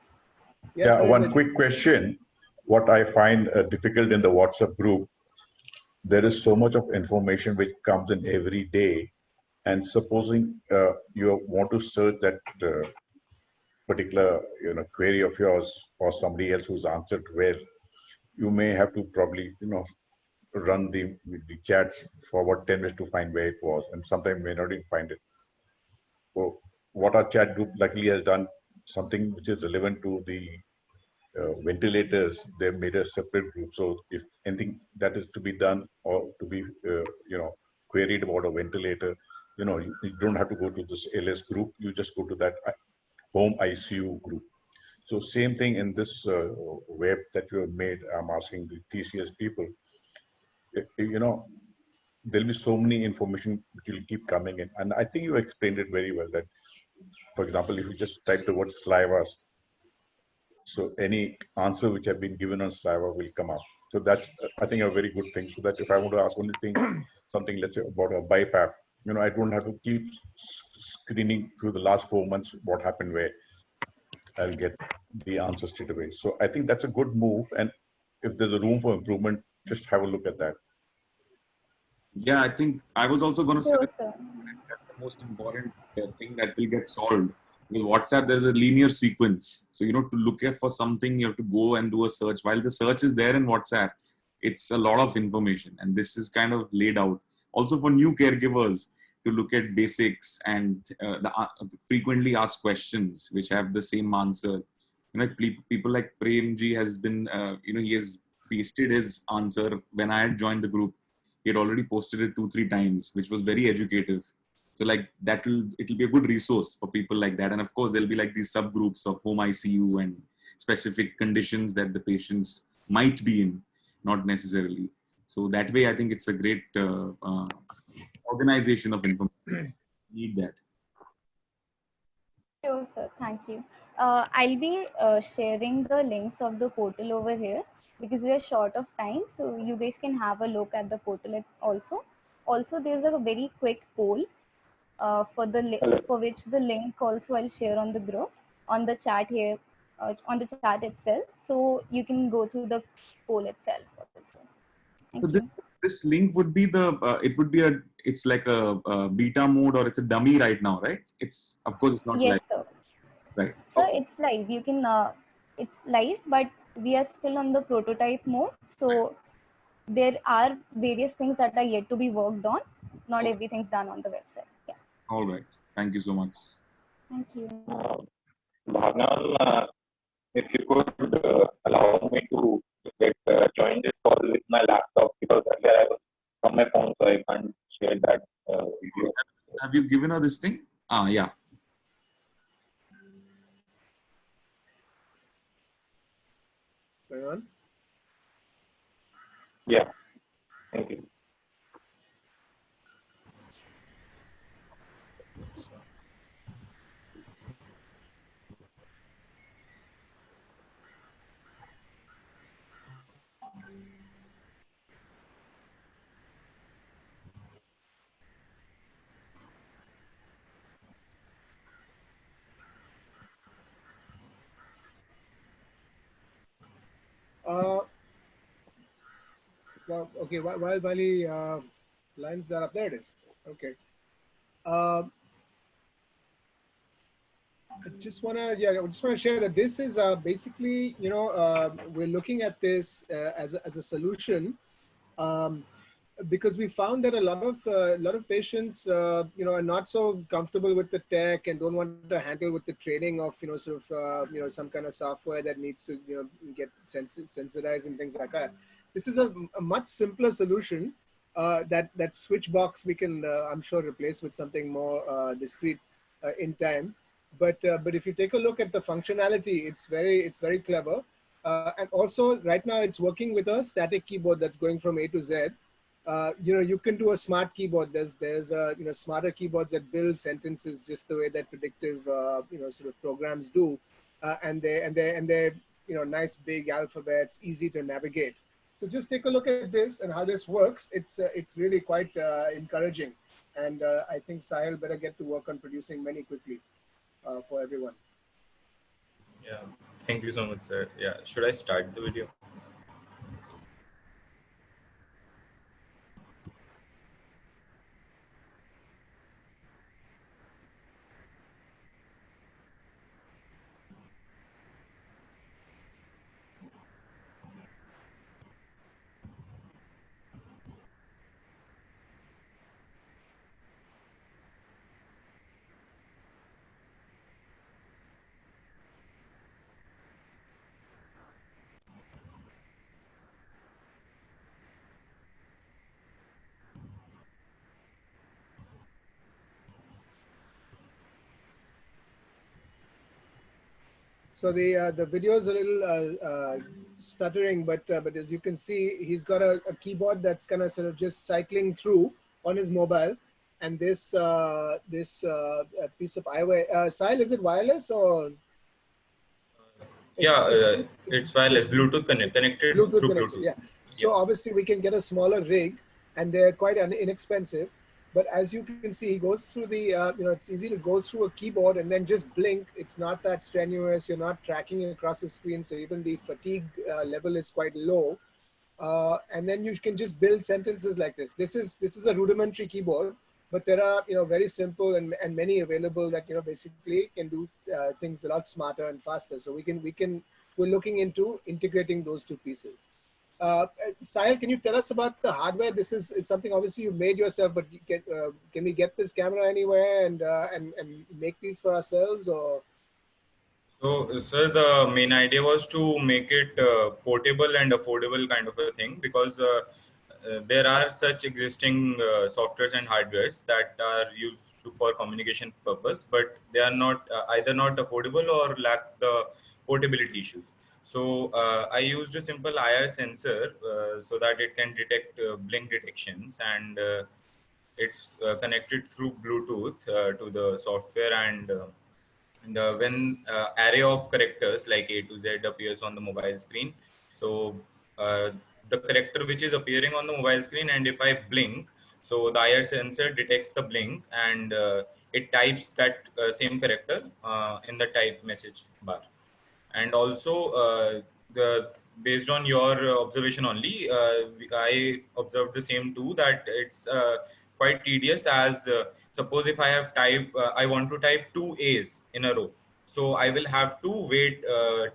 Yes, Yeah, one quick question. What I find difficult in the WhatsApp group, there is so much of information which comes in every day, and supposing you want to search that particular query of yours or somebody else who's answered well, you may have to probably run the chats forward 10 minutes to find where it was, and sometimes may not even find it. So what our chat group luckily has done, something which is relevant to the ventilators, they've made a separate group. So if anything that is to be done or to be queried about a ventilator, you don't have to go to this ALS group. You just go to that home ICU group. So same thing in this web that you have made. I'm asking the TCS people. There'll be so many information which will keep coming in, and I think you explained it very well. That, for example, if you just type the word saliva, so any answer which have been given on saliva will come up. So that's, I think, a very good thing. So that if I want to ask anything, something, let's say about a BiPAP, I don't have to keep screening through the last 4 months what happened where. I'll get the answer straight away. So I think that's a good move. And if there's a room for improvement, just have a look at that. Yeah, I think I was also going to say that that's the most important thing that will get solved. With WhatsApp, there's a linear sequence. So, to look at for something, you have to go and do a search. While the search is there in WhatsApp, it's a lot of information. And this is kind of laid out. Also for new caregivers to look at basics and the frequently asked questions, which have the same answer. People like Premji has been, he has pasted his answer when I had joined the group. He had already posted it 2-3 times, which was very educative. So like it'll be a good resource for people like that. And of course, there'll be like these subgroups of home ICU and specific conditions that the patients might be in, not necessarily. So that way, I think it's a great organization of information. Need that. Sure, sir. Thank you. I'll be sharing the links of the portal over here because we are short of time. So you guys can have a look at the portal also. Also, there's a very quick poll for which the link also I'll share on the group, on the chat here, on the chat itself. So you can go through the poll itself also. Thank you. This link would be it's like a beta mode, or it's a dummy right now, right? It's, of course, it's not Yes, live. sir. Right. So it's live. You can, it's live, but we are still on the prototype mode. So there are various things that are yet to be worked on. Not everything's done on the website. Yeah. All right. Thank you so much. Thank you. Bhavna, if you could allow me to get join this call with my laptop, because earlier I was from my phone, so I can't share that video. Have you given her this thing? Yeah. Hang on. Yeah. Thank you. Well, okay. While he lines that up, there it is. Okay. I just wanna share that this is basically, we're looking at this as a solution, because we found that a lot of patients are not so comfortable with the tech and don't want to handle with the training of some kind of software that needs to get sensitized and things like that. This is a much simpler solution that switch box we can, I'm sure, replace with something more discrete in time. But if you take a look at the functionality, it's very clever. And also right now it's working with a static keyboard that's going from A to Z. You can do a smart keyboard. There's smarter keyboards that build sentences just the way that predictive sort of programs do, and they're nice big alphabets, easy to navigate. So just take a look at this and how this works. It's really quite encouraging, and I think Sahil better get to work on producing many quickly for everyone. Yeah, thank you so much, sir. Yeah, should I start the video? So the video is a little stuttering, but as you can see, he's got a keyboard that's kind of sort of just cycling through on his mobile, and this piece of eyewear. Sahil, is it wireless or? It's wireless, Bluetooth connected through Bluetooth. Yeah. So obviously we can get a smaller rig, and they're quite inexpensive. But as you can see, he goes through the, it's easy to go through a keyboard and then just blink. It's not that strenuous. You're not tracking across the screen. So even the fatigue level is quite low. And then you can just build sentences like this. This is a rudimentary keyboard, but there are, very simple and many available that, basically can do things a lot smarter and faster. So we're looking into integrating those two pieces. Sahil, can you tell us about the hardware? This is something obviously you made yourself, but can we get this camera anywhere and make these for ourselves, or? So, sir, the main idea was to make it portable and affordable kind of a thing, because there are such existing softwares and hardwares that are used for communication purpose, but they are not either not affordable or lack the portability issues. So I used a simple IR sensor so that it can detect blink detections, and it's connected through Bluetooth to the software, and when array of characters like A to Z appears on the mobile screen, so the character which is appearing on the mobile screen, and if I blink, so the IR sensor detects the blink, and it types that same character in the type message bar. And also based on your observation only, I observed the same too, that it's quite tedious, as suppose if I have I want to type two A's in a row, so I will have to wait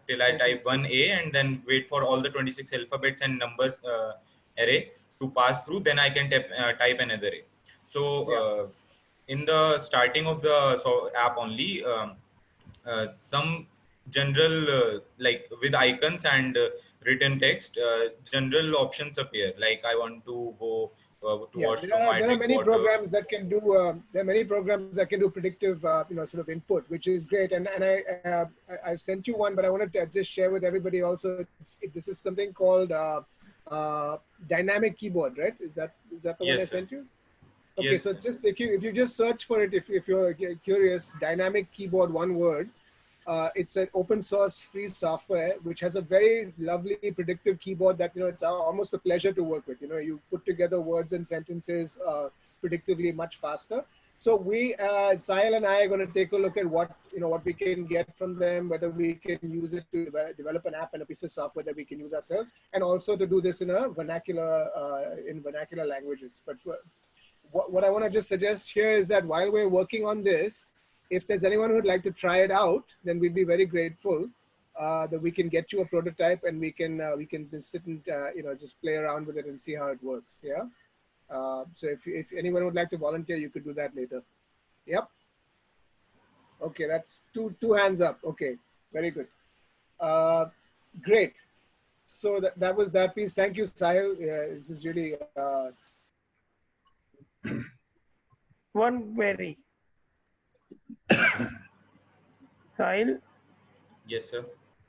till I type one A, and then wait for all the 26 alphabets and numbers array to pass through, then I can type another A. So in the starting of the app only, some general like with icons and written text, general options appear, like I want to go to washroom, I there are drink many water. programs that can do predictive sort of input, which is great. And I've sent you one, but I wanted to just share with everybody also. This is something called dynamic keyboard, right? Is that the one I sent you? Okay, Yes, so just if you just search for it, if you're curious, dynamic keyboard, one word. It's an open source free software which has a very lovely predictive keyboard that, it's almost a pleasure to work with. You put together words and sentences predictively much faster. So Sahil and I are going to take a look at what we can get from them, whether we can use it to develop an app and a piece of software that we can use ourselves, and also to do this in a vernacular languages. But what I want to just suggest here is that while we're working on this, if there's anyone who would like to try it out, then we'd be very grateful that we can get you a prototype, and we can just sit and just play around with it and see how it works. Yeah. So if anyone would like to volunteer, you could do that later. Yep. Okay, that's two hands up. Okay, very good. Great. So that was that piece. Thank you, Sahil. This is really One query. Sahil? Yes, sir.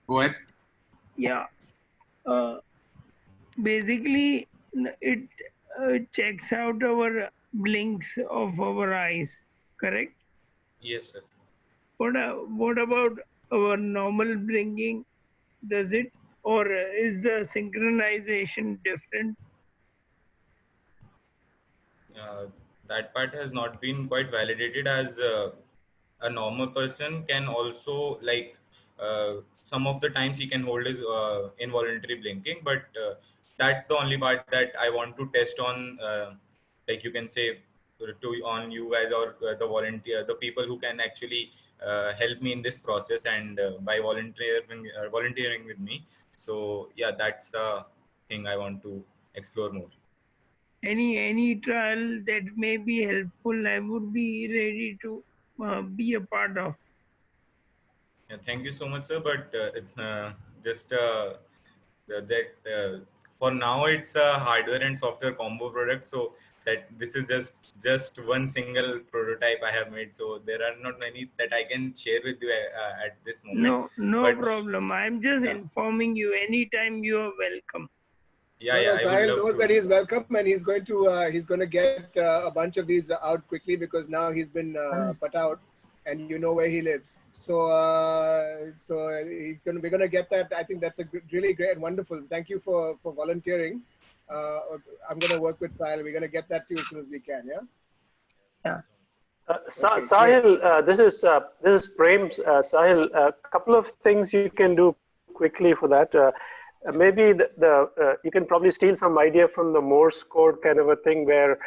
Go ahead. Yeah. Basically, it checks out our blinks of our eyes, correct? Yes, sir. What about our normal blinking? Does it, or is the synchronization different? Uh, that part has not been quite validated, as a normal person can also, like, some of the times he can hold his involuntary blinking, but that's the only part that I want to test on, like you can say, to on you guys, or the people who can actually help me in this process, and by volunteering with me. So yeah, that's the thing I want to explore more. Any trial that may be helpful, I would be ready to be a part of. Yeah, thank you so much, sir. But it's just that for now it's a hardware and software combo product. So that this is just one single prototype I have made. So there are not many that I can share with you at this moment. No But problem. I'm just yeah, informing you. Anytime you are welcome. yeah, No, yeah. no, I would Sahil love knows that to. he's welcome, and he's going to get a bunch of these out quickly because now he's been put out, and you know where he lives. So we're going to get that. I think that's a good, really great and wonderful. Thank you for volunteering. I'm going to work with Sahil. We're going to get that to you as soon as we can. Yeah. Yeah. Okay, Sahil, this is Prem. Sahil, a couple of things you can do quickly for that. Maybe you can probably steal some idea from the Morse code kind of a thing, where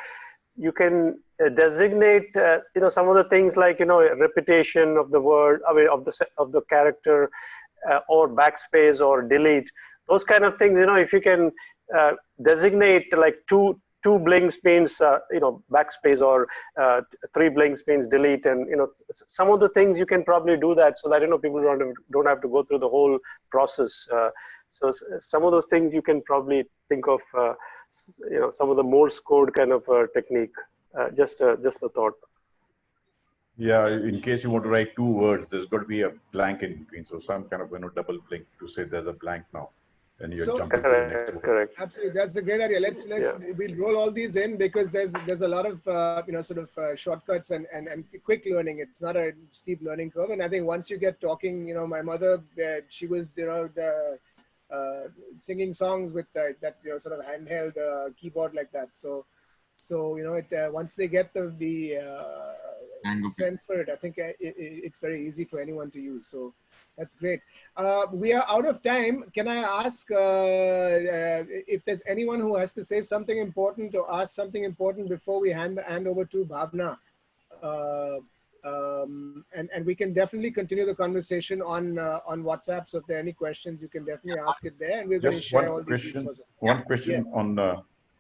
you can designate some of the things, like repetition of the word, I mean of the character, or backspace or delete, those kind of things. If you can designate like two blinks means backspace, or three blinks means delete, and some of the things you can probably do that, so that people don't have to go through the whole process. So some of those things you can probably think of, some of the Morse code kind of technique. Just a thought. Yeah, in case you want to write two words, there's got to be a blank in between. So some kind of double blink to say there's a blank now, and you're So jumping to the next word. Correct. absolutely, that's a great idea. We'll roll all these in, because there's a lot of shortcuts and quick learning. It's not a steep learning curve, and I think once you get talking, my mother, she was singing songs with that sort of handheld keyboard like that. So once they get the sense for it, I think it's very easy for anyone to use. So that's great. We are out of time. Can I ask if there's anyone who has to say something important or ask something important before we hand over to Bhavna? And we can definitely continue the conversation on WhatsApp. So if there are any questions, you can definitely ask it there, and we're going to Just share all these resources. one question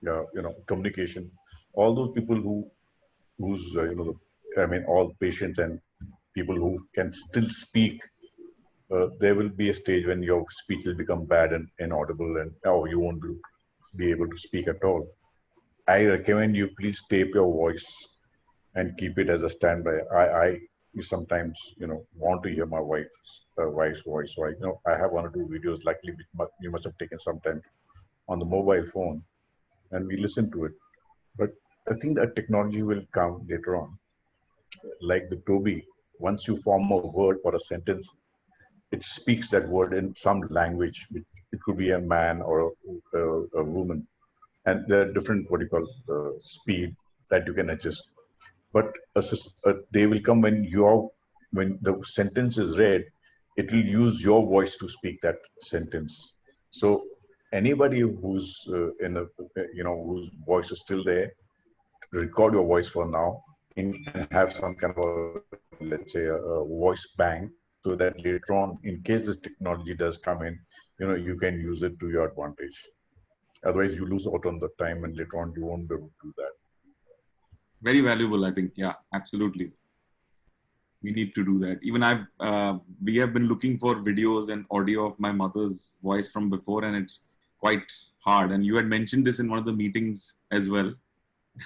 Yeah. on communication. All those people who's all patients and people who can still speak. There will be a stage when your speech will become bad and inaudible, and you won't be able to speak at all. I recommend you please tape your voice and keep it as a standby. I sometimes want to hear my wife's voice. So I have one or two videos. Likely you must have taken some time on the mobile phone, and we listen to it. But I think that technology will come later on. Like the Toby, once you form a word or a sentence, it speaks that word in some language. It could be a man or a woman, and there are different what you call speed that you can adjust. But a day will come when the sentence is read, it will use your voice to speak that sentence. So anybody who's whose voice is still there, record your voice for now, and have some kind of let's say a voice bank, so that later on, in case this technology does come in, you can use it to your advantage. Otherwise, you lose out on the time, and later on, you won't be able to do that. Very valuable, I think. Yeah, absolutely. We need to do that. Even we have been looking for videos and audio of my mother's voice from before, and it's quite hard. And you had mentioned this in one of the meetings as well.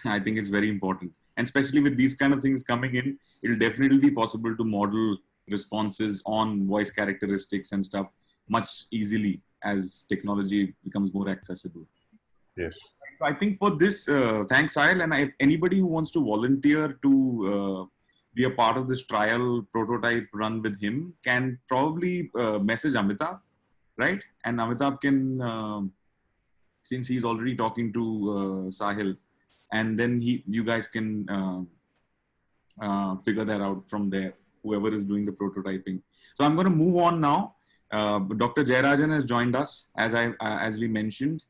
I think it's very important. And especially with these kind of things coming in, it'll definitely be possible to model responses on voice characteristics and stuff much easily as technology becomes more accessible. Yes. So I think for this, thanks, Sahil. And anybody who wants to volunteer to be a part of this trial prototype run with him can probably message Amitabh, right? And Amitabh can, since he's already talking to Sahil, and then you guys can figure that out from there, whoever is doing the prototyping. So I'm going to move on now. Dr. Jayarajan has joined us, as we mentioned.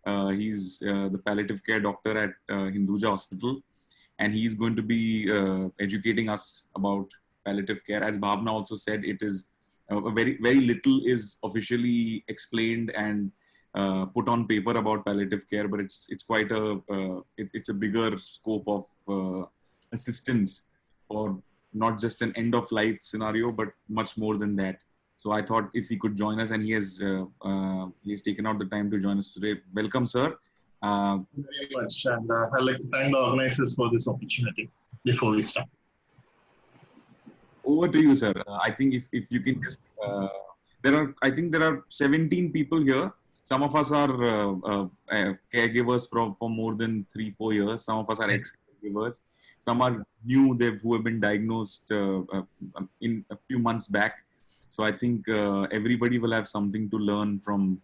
He's the palliative care doctor at Hinduja Hospital, and he's going to be educating us about palliative care. As Bhavna also said, it is very little is officially explained and put on paper about palliative care, but it's quite it's a bigger scope of assistance for not just an end of life scenario, but much more than that. So I thought if he could join us, and he has taken out the time to join us today. Welcome, sir. Thank you very much, and I'd like to thank the organizers for this opportunity. Before we start, over to you, sir. I think if you can just there are 17 people here. Some of us are caregivers for more than 3-4 years. Some of us are ex-caregivers. Some are new, who have been diagnosed in a few months back. So I think everybody will have something to learn from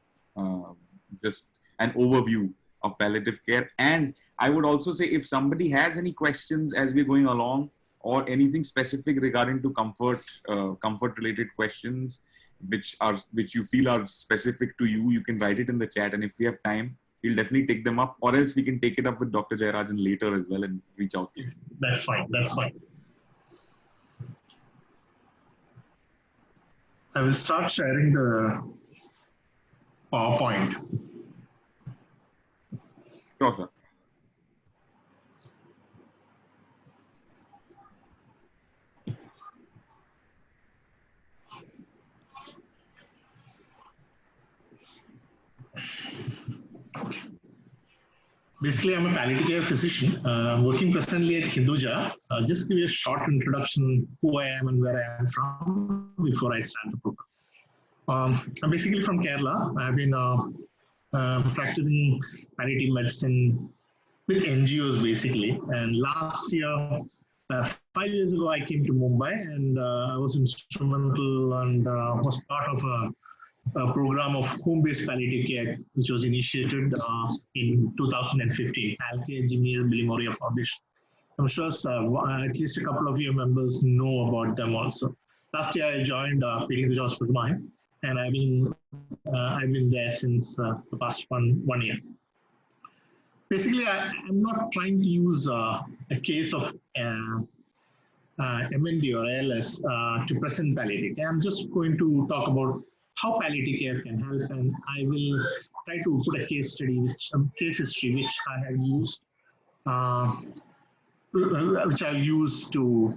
just an overview of palliative care. And I would also say, if somebody has any questions as we're going along, or anything specific regarding to comfort related questions, which you feel are specific to you, you can write it in the chat, and if we have time, we'll definitely take them up, or else we can take it up with Dr. Jayarajan later as well and reach out to you. That's fine. That's fine. I will start sharing the PowerPoint. Sure, sir. Basically, I'm a palliative care physician working presently at Hinduja. Just give you a short introduction who I am and where I am from before I start the program. I'm basically from Kerala. I've been practicing palliative medicine with NGOs basically. And last year, 5 years ago, I came to Mumbai, and I was instrumental and was part of a program of home-based palliative care, which was initiated in 2015, Alke Engineers Bilimoria Foundation. I'm sure at least a couple of your members know about them also. Last year, I joined Hinduja Hospital, and I've been there since the past one year. Basically, I'm not trying to use a case of MND or ALS to present palliative care. I'm just going to talk about how palliative care can help, and I will try to put a case study, some case history which I have used, to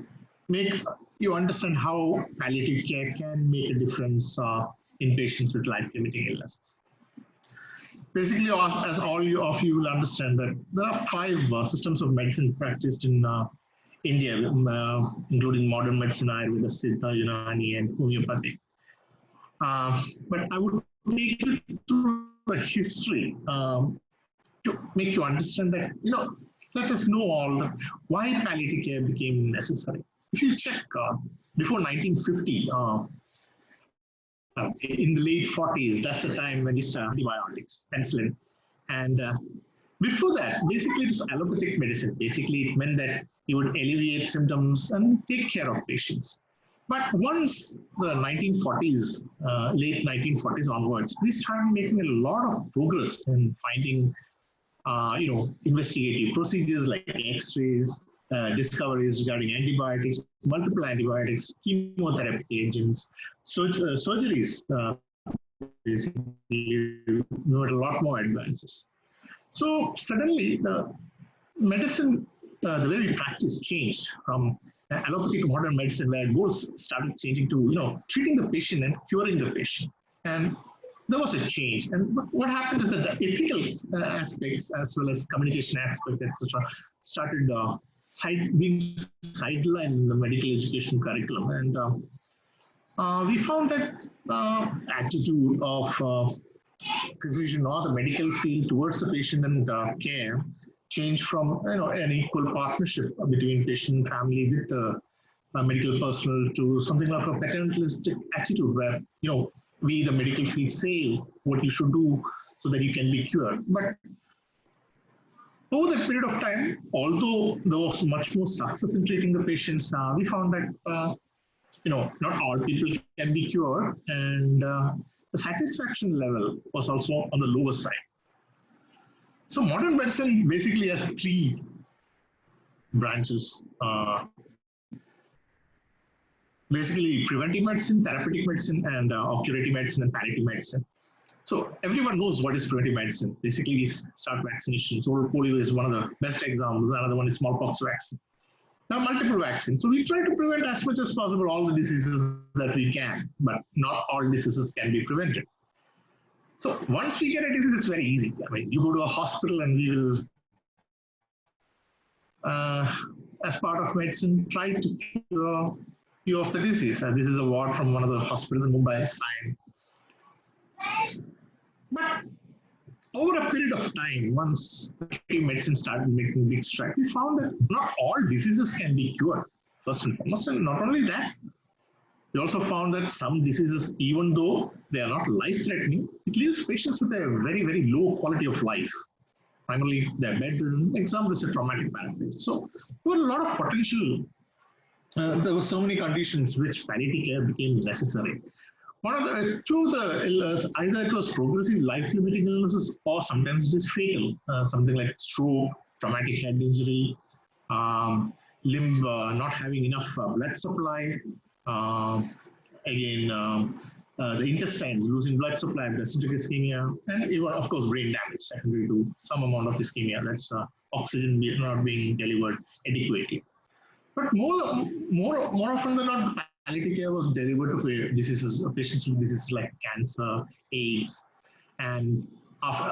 make you understand how palliative care can make a difference in patients with life-limiting illnesses. Basically, as all of you will understand, that there are 5 systems of medicine practiced in India, including modern medicine, Ayurveda, Siddha, Unani, and homeopathy. But I would take you through the history to make you understand that, let us know why palliative care became necessary. If you check before 1950, in the late 40s, that's the time when we started antibiotics, penicillin. And before that, basically it was allopathic medicine. Basically, it meant that you would alleviate symptoms and take care of patients. But once the 1940s, late 1940s onwards, we started making a lot of progress in finding, investigative procedures like X-rays, discoveries regarding antibiotics, multiple antibiotics, chemotherapy agents, surgeries. Basically, we made a lot more advances. So suddenly, the medicine, the way we practice changed from allopathic modern medicine, where goals started changing to treating the patient and curing the patient. And there was a change. And what happened is that the ethical aspects as well as communication aspects, etc., started being sidelined in the medical education curriculum. And we found that attitude of physician or the medical field towards the patient and care changed from an equal partnership between patient and family with the medical personnel to something like a paternalistic attitude where we the medical field say what you should do so that you can be cured. But over that period of time, although there was much more success in treating the patients, we found that not all people can be cured, and the satisfaction level was also on the lower side. So modern medicine basically has three branches. Basically preventive medicine, therapeutic medicine, and curative medicine and palliative medicine. So everyone knows what is preventive medicine. Basically, we start vaccinations. Oral polio is one of the best examples. Another one is smallpox vaccine. Now, multiple vaccines. So we try to prevent as much as possible all the diseases that we can, but not all diseases can be prevented. So once we get a disease, it's very easy. I mean, you go to a hospital and we will, as part of medicine, try to cure you of the disease. This is a word from one of the hospitals in Mumbai. But over a period of time, once medicine started making big strides, we found that not all diseases can be cured, first and foremost. And not only that, we also found that some diseases, even though they are not life-threatening, it leaves patients with a very, very low quality of life. Primarily, they're bedridden. Example is a traumatic paralysis. So there were a lot of potential. There were so many conditions which palliative care became necessary. One of the either it was progressive life-limiting illnesses or sometimes it is fatal, something like stroke, traumatic head injury, limb not having enough blood supply, again the intestines losing blood supply, basaltic ischemia, and even of course brain damage secondary to some amount of ischemia. That's oxygen not being delivered adequately. But more often than not, palliative care was delivered to diseases, patients with diseases like cancer, AIDS, and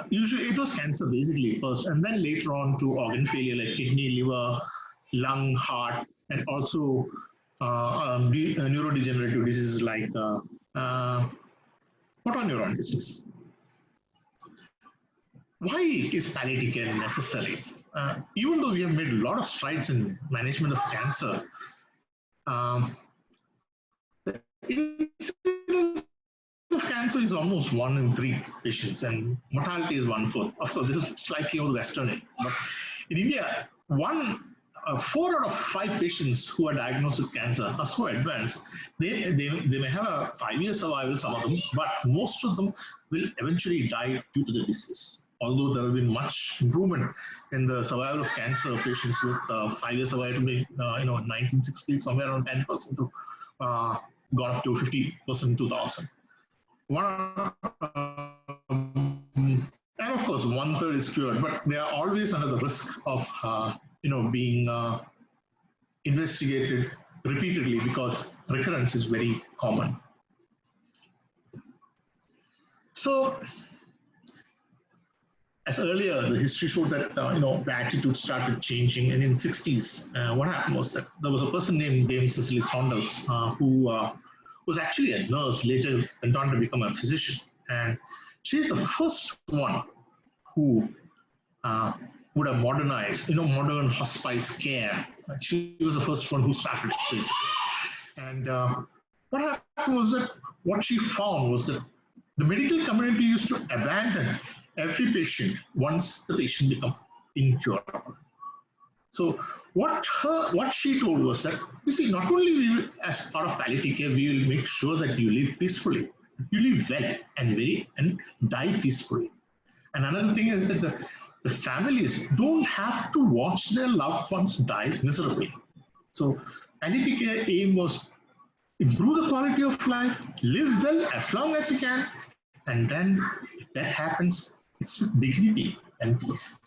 usually it was cancer basically first, and then later on to organ failure like kidney, liver, lung, heart, and also neurodegenerative diseases like motor neuron disease. Why is palliative care necessary? Even though we have made a lot of strides in management of cancer, the incidence of cancer is almost 1 in 3 patients, and mortality is 1/4. Of course, this is slightly on the western end, but in India, 4 out of 5 patients who are diagnosed with cancer are so advanced, they may have a 5-year survival, some of them, but most of them will eventually die due to the disease. Although there have been much improvement in the survival of cancer patients with 5-year survival, 1960, somewhere around 10% to gone up to 50% in 2000. And of course, 1/3 is cured, but they are always under the risk of being investigated repeatedly because recurrence is very common. So, as earlier, the history showed that the attitude started changing, and in 60s, what happened was that there was a person named Dame Cicely Saunders who was actually a nurse, later went on to become a physician, and she's the first one who would have modernized, modern hospice care. She was the first one who started this. And what happened was that what she found was that the medical community used to abandon every patient once the patient became incurable. So what she told was that, you see, not only we will, as part of palliative care, we will make sure that you live peacefully, you live well and die peacefully. And another thing is that the families don't have to watch their loved ones die miserably. So palliative care aim was improve the quality of life, live well as long as you can, and then if that happens, it's dignity and peace.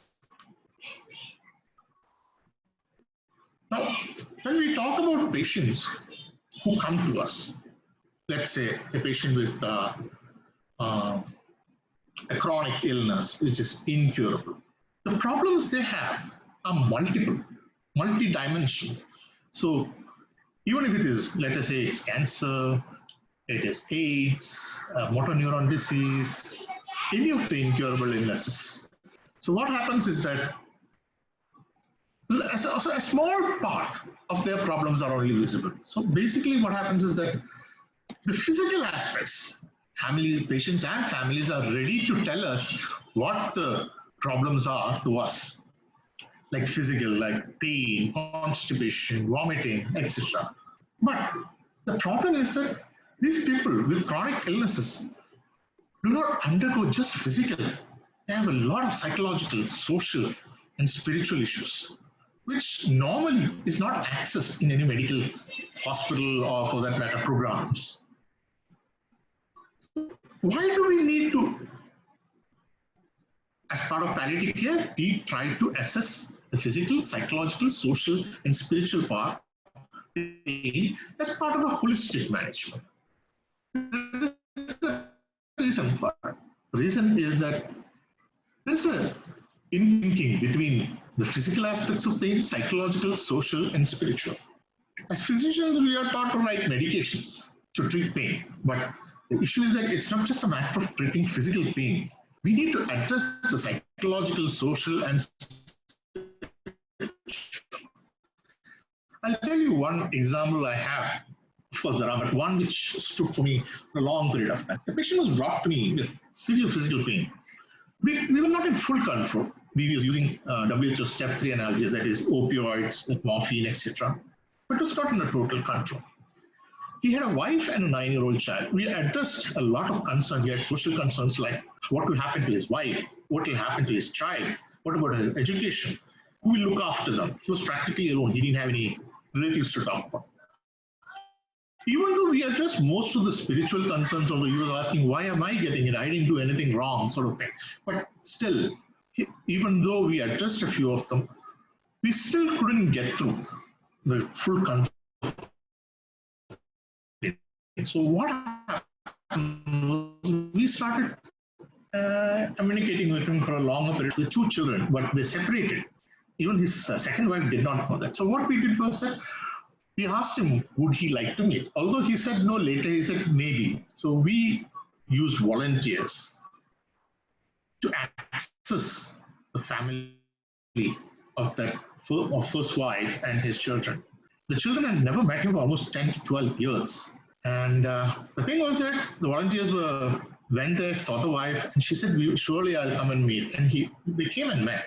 Now, when we talk about patients who come to us, let's say a patient with a chronic illness which is incurable. The problems they have are multiple, multi-dimensional. So even if it is, let us say, it's cancer, it is AIDS, motor neuron disease, any of the incurable illnesses. So what happens is that a small part of their problems are only visible. So basically what happens is that the physical aspects, families, patients and families are ready to tell us what the problems are to us, like physical, like pain, constipation, vomiting, etc. But the problem is that these people with chronic illnesses do not undergo just physical. They have a lot of psychological, social, and spiritual issues, which normally is not accessed in any medical hospital or, for that matter, programs. Why do we need to, as part of palliative care, we try to assess the physical, psychological, social, and spiritual part as part of a holistic management? There is a reason for it. The reason is that there's a in-linking between the physical aspects of pain, psychological, social, and spiritual. As physicians, we are taught to write medications to treat pain, but the issue is that it's not just a matter of treating physical pain. We need to address the psychological, social, and I'll tell you one example I have. Of course, there are, but one which stood for me for a long period of time. The patient was brought to me with severe physical pain. We were not in full control. We were using WHO step 3 analgesia, that is opioids, like morphine, etc. But it was not under total control. He had a wife and a 9-year-old child. We addressed a lot of concerns. He had social concerns like what will happen to his wife, what will happen to his child, what about his education, who will look after them. He was practically alone. He didn't have any relatives to talk about. Even though we addressed most of the spiritual concerns, although he was asking, why am I getting it? I didn't do anything wrong, sort of thing. But still, even though we addressed a few of them, we still couldn't get through the full control. So what happened was we started communicating with him for a longer period with 2 children, but they separated. Even his second wife did not know that. So what we did was that we asked him, would he like to meet? Although he said no later, he said maybe. So we used volunteers to access the family of that first wife and his children. The children had never met him for almost 10 to 12 years. And the thing was that the volunteers went there, saw the wife, and she said, surely I'll come and meet. And they came and met.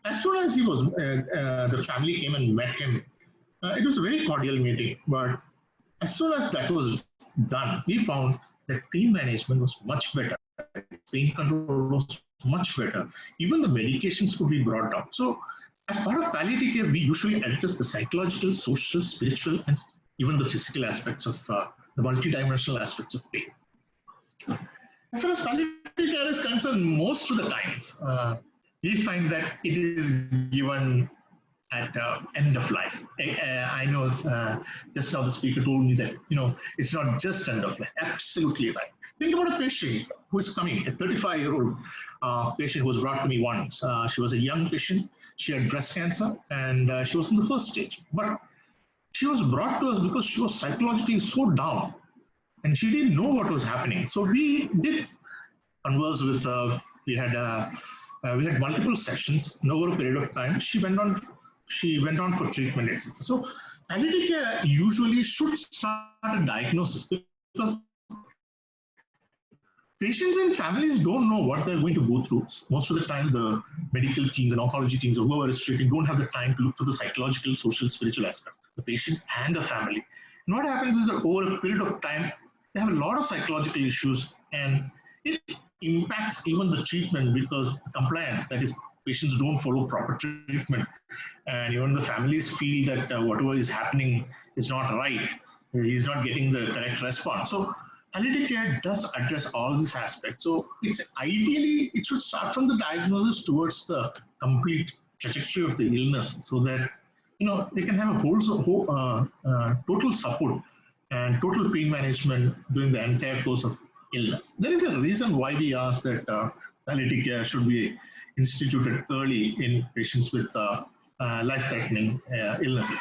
As soon as the family came and met him, it was a very cordial meeting. But as soon as that was done, we found that pain management was much better. Pain control was much better. Even the medications could be brought down. So as part of palliative care, we usually address the psychological, social, spiritual, and even the physical aspects of the multidimensional aspects of pain. As far as palliative care is concerned, most of the times, we find that it is given at end of life. I know just now the speaker told me that, it's not just end of life. Absolutely right. Think about a patient who is coming, a 35-year-old patient who was brought to me once. She was a young patient. She had breast cancer and she was in the first stage. But she was brought to us because she was psychologically so down and she didn't know what was happening. So we did converse with her. We had multiple sessions, and over a period of time, she went on for treatment, etc. So palliative care usually should start a diagnosis because patients and families don't know what they're going to go through. Most of the times, the medical teams and oncology teams or whoever is treating don't have the time to look to the psychological, social, spiritual aspect, the patient and the family. And what happens is that over a period of time, they have a lot of psychological issues and it impacts even the treatment because the compliance, that is, patients don't follow proper treatment and even the families feel that whatever is happening is not right. He's not getting the correct response. So palliative care does address all these aspects. So ideally, it should start from the diagnosis towards the complete trajectory of the illness so that, they can have a total support and total pain management during the entire course of illness. There is a reason why we ask that palliative care should be instituted early in patients with life-threatening illnesses.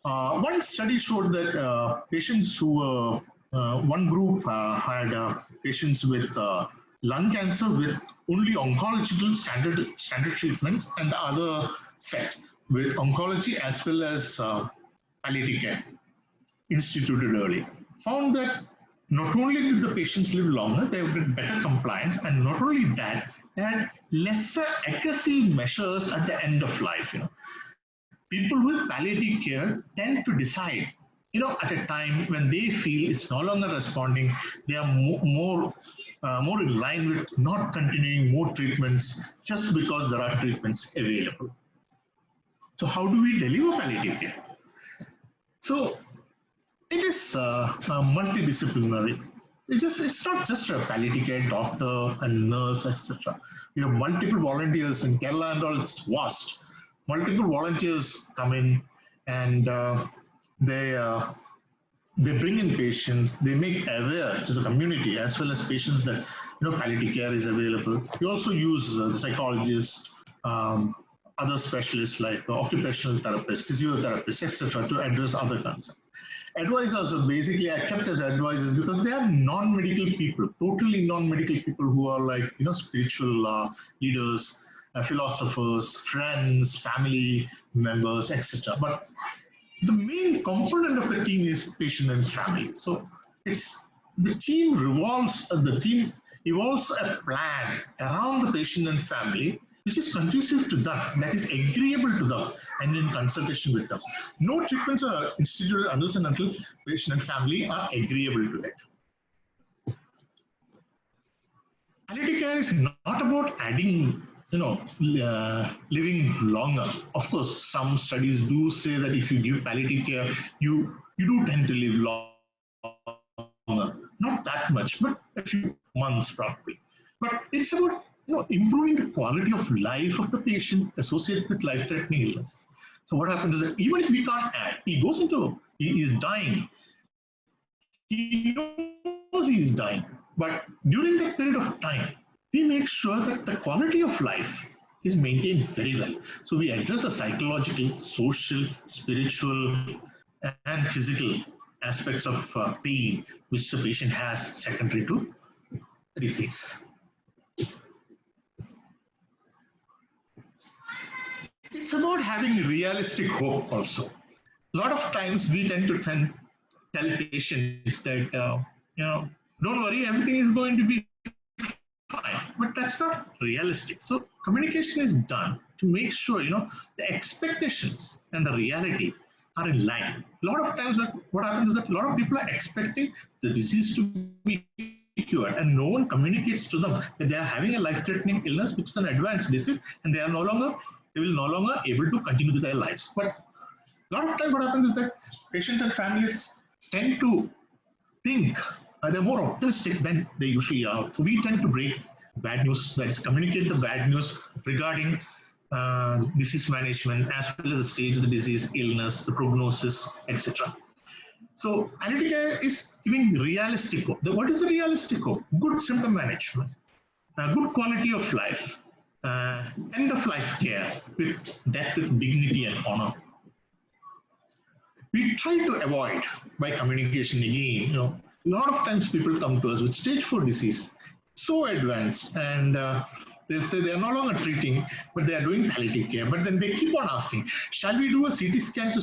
One study showed that patients who one group had patients with lung cancer with only oncological standard treatments, and the other set with oncology as well as palliative care instituted early. Found that not only did the patients live longer, they had better compliance, and not only that, they had lesser aggressive measures at the end of life. People with palliative care tend to decide, at a time when they feel it's no longer responding, they are more in line with not continuing more treatments just because there are treatments available. So how do we deliver palliative care? So it is multidisciplinary. It's not just a palliative care doctor and nurse, etc. We have multiple volunteers in Kerala and all. It's vast. Multiple volunteers come in and they bring in patients. They make aware to the community as well as patients that palliative care is available. We also use the psychologists, other specialists like occupational therapists, physiotherapists, etc., to address other concerns. Advisors are basically kept as advisors because they are non-medical people, totally non-medical people who are like spiritual leaders, philosophers, friends, family members, etc. But the main component of the team is patient and family. So the team evolves a plan around the patient and family, which is conducive to them, that is agreeable to them, and in consultation with them. No treatments are instituted unless and until patient and family are agreeable to it. Palliative care is not about adding, living longer. Of course, some studies do say that if you give palliative care, you do tend to live longer. Not that much, but a few months probably. But it's about improving the quality of life of the patient associated with life-threatening illnesses. So what happens is that even if we can't add, he is dying. He knows he is dying. But during that period of time, we make sure that the quality of life is maintained very well. So we address the psychological, social, spiritual, and physical aspects of pain which the patient has secondary to the disease. It's about having realistic hope also. A lot of times we tend to tell patients that, don't worry, everything is going to be fine. But that's not realistic. So communication is done to make sure, the expectations and the reality are in line. A lot of times what happens is that a lot of people are expecting the disease to be cured, and no one communicates to them that they are having a life-threatening illness, which is an advanced disease, and they will no longer able to continue their lives. But a lot of times what happens is that patients and families tend to think they're more optimistic than they usually are. So we tend to break bad news, that is, communicate the bad news regarding disease management as well as the stage of the disease, illness, the prognosis, etc. So palliative care is giving realistic hope. What is the realistic hope? Good symptom management, good quality of life, end of life care with death with dignity and honor. We try to avoid by communication again. A lot of times people come to us with stage 4 disease, so advanced, and they'll say they are no longer treating, but they are doing palliative care. But then they keep on asking, shall we do a CT scan to,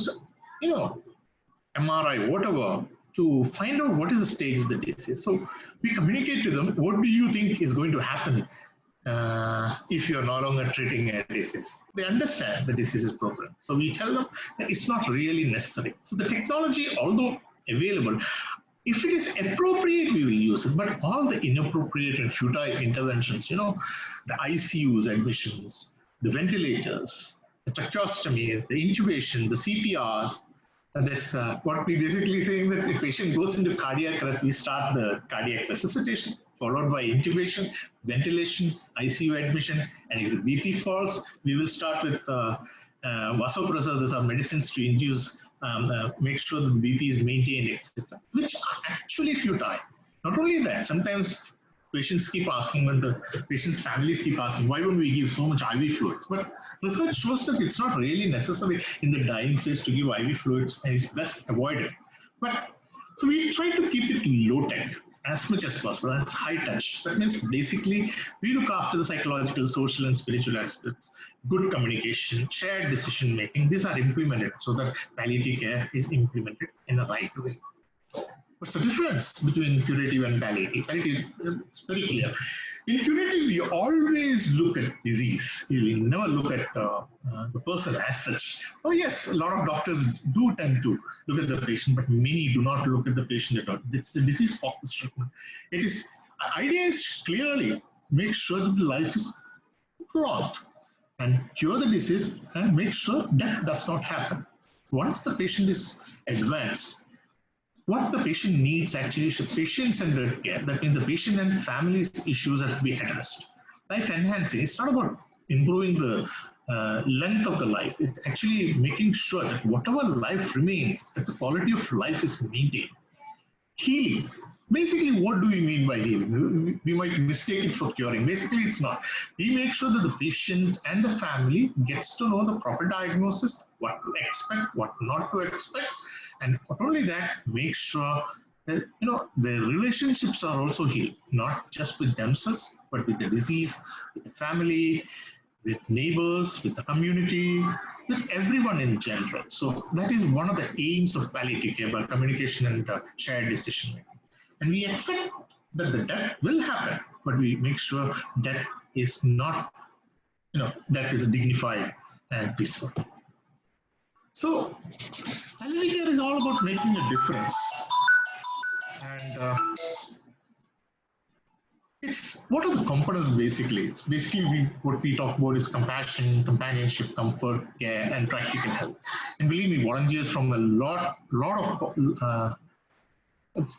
MRI, whatever, to find out what is the stage of the disease? So we communicate to them, what do you think is going to happen if you're no longer treating a disease? They understand the disease is progressing. So we tell them that it's not really necessary. So the technology, although available, if it is appropriate, we will use it. But all the inappropriate and futile interventions, the ICUs admissions, the ventilators, the tracheostomies, the intubation, the CPRs, this what we basically saying that the patient goes into cardiac arrest, we start the cardiac resuscitation, followed by intubation, ventilation, ICU admission, and if the BP falls, we will start with vasopressors, these are medicines to induce, make sure the BP is maintained, etc., which are actually futile. Not only that, sometimes patients keep asking, when the patients' families keep asking, why don't we give so much IV fluids? But research shows that it's not really necessary in the dying phase to give IV fluids, and it's best avoided. But so we try to keep it low tech as much as possible. That's high touch. That means basically we look after the psychological, social, and spiritual aspects, good communication, shared decision making. These are implemented so that palliative care is implemented in the right way. What's the difference between curative and palliative? Palliative is very clear. In curative, you always look at disease. You never look at the person as such. Oh yes, a lot of doctors do tend to look at the patient, but many do not look at the patient at all. It's the disease-focused treatment. It is, idea is clearly make sure that the life is prolonged and cure the disease and make sure death does not happen. Once the patient is advanced, what the patient needs actually is patient-centered care. That means the patient and family's issues have to be addressed. Life enhancing, it's not about improving the length of the life. It's actually making sure that whatever life remains, that the quality of life is maintained. Healing. Basically, what do we mean by healing? We might mistake it for curing. Basically, it's not. We make sure that the patient and the family gets to know the proper diagnosis, what to expect, what not to expect, and not only that, make sure that their relationships are also healed, not just with themselves, but with the disease, with the family, with neighbors, with the community, with everyone in general. So that is one of the aims of palliative care, by communication and shared decision making. And we accept that the death will happen, but we make sure death is not, death is dignified and peaceful. So palliative care is all about making a difference. And it's, what are the components basically? It's basically what we talk about is compassion, companionship, comfort, care, and practical help. And believe me, volunteers from a lot of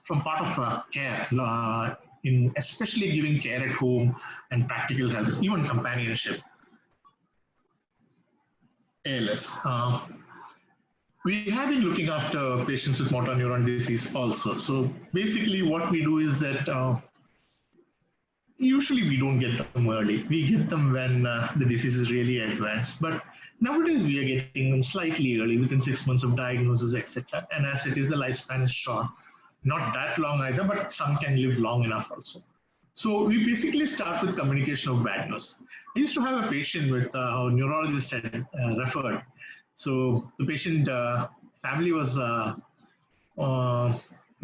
from part of care, in especially giving care at home and practical help, even companionship. ALS. We have been looking after patients with motor neuron disease also. So basically what we do is that usually we don't get them early. We get them when the disease is really advanced. But nowadays we are getting them slightly early, within 6 months of diagnosis, etc. And as it is, the lifespan is short. Not that long either, but some can live long enough also. So we basically start with communication of bad news. I used to have a patient with our neurologist had referred. So the patient family was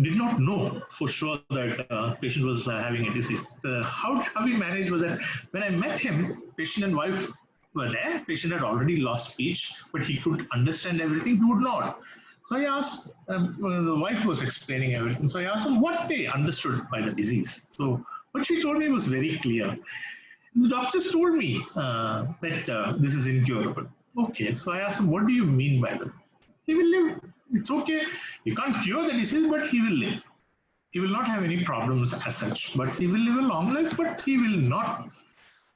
did not know for sure that patient was having a disease. How we managed was that when I met him, patient and wife were there. Patient had already lost speech, but he could understand everything. He would not. So I asked, the wife was explaining everything. So I asked him what they understood by the disease. So what she told me was very clear. The doctors told me that this is incurable. Okay, so I asked him, what do you mean by that? He will live. It's okay. You can't cure the disease, but he will live. He will not have any problems as such, but he will live a long life, but he will not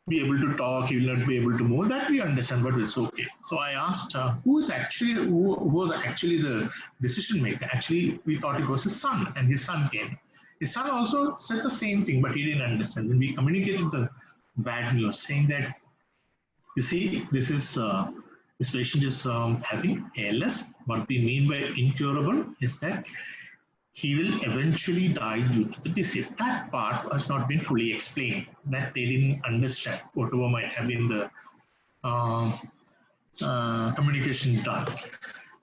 be able to talk, he will not be able to move. That we understand, but it's okay. So I asked who was actually the decision maker. Actually, we thought it was his son, and his son came. His son also said the same thing, but he didn't understand. When we communicated the bad news, saying that, you see, this patient is having ALS. What we mean by incurable is that he will eventually die due to the disease. That part has not been fully explained, that they didn't understand whatever might have been the communication done.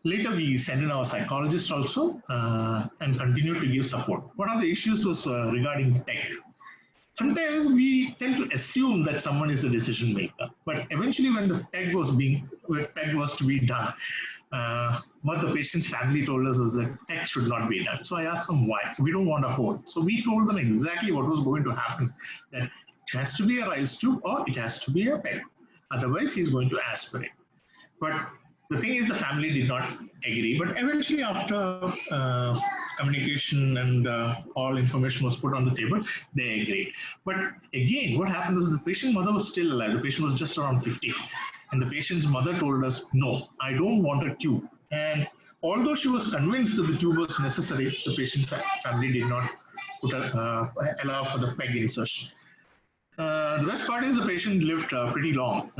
Later, we sent in our psychologist also and continued to give support. One of the issues was regarding tech. Sometimes we tend to assume that someone is the decision maker, but eventually when the peg was to be done, what the patient's family told us was that tech should not be done. So I asked them why. We don't want a hole. So we told them exactly what was going to happen, that it has to be a rise tube or it has to be a peg. Otherwise, he's going to aspirate. But the thing is, the family did not agree. But eventually, after communication and all information was put on the table, they agreed. But again, what happened was the patient mother was still alive. The patient was just around 50. And the patient's mother told us, no, I don't want a tube. And although she was convinced that the tube was necessary, the patient family did not allow for the peg insertion. The best part is the patient lived pretty long.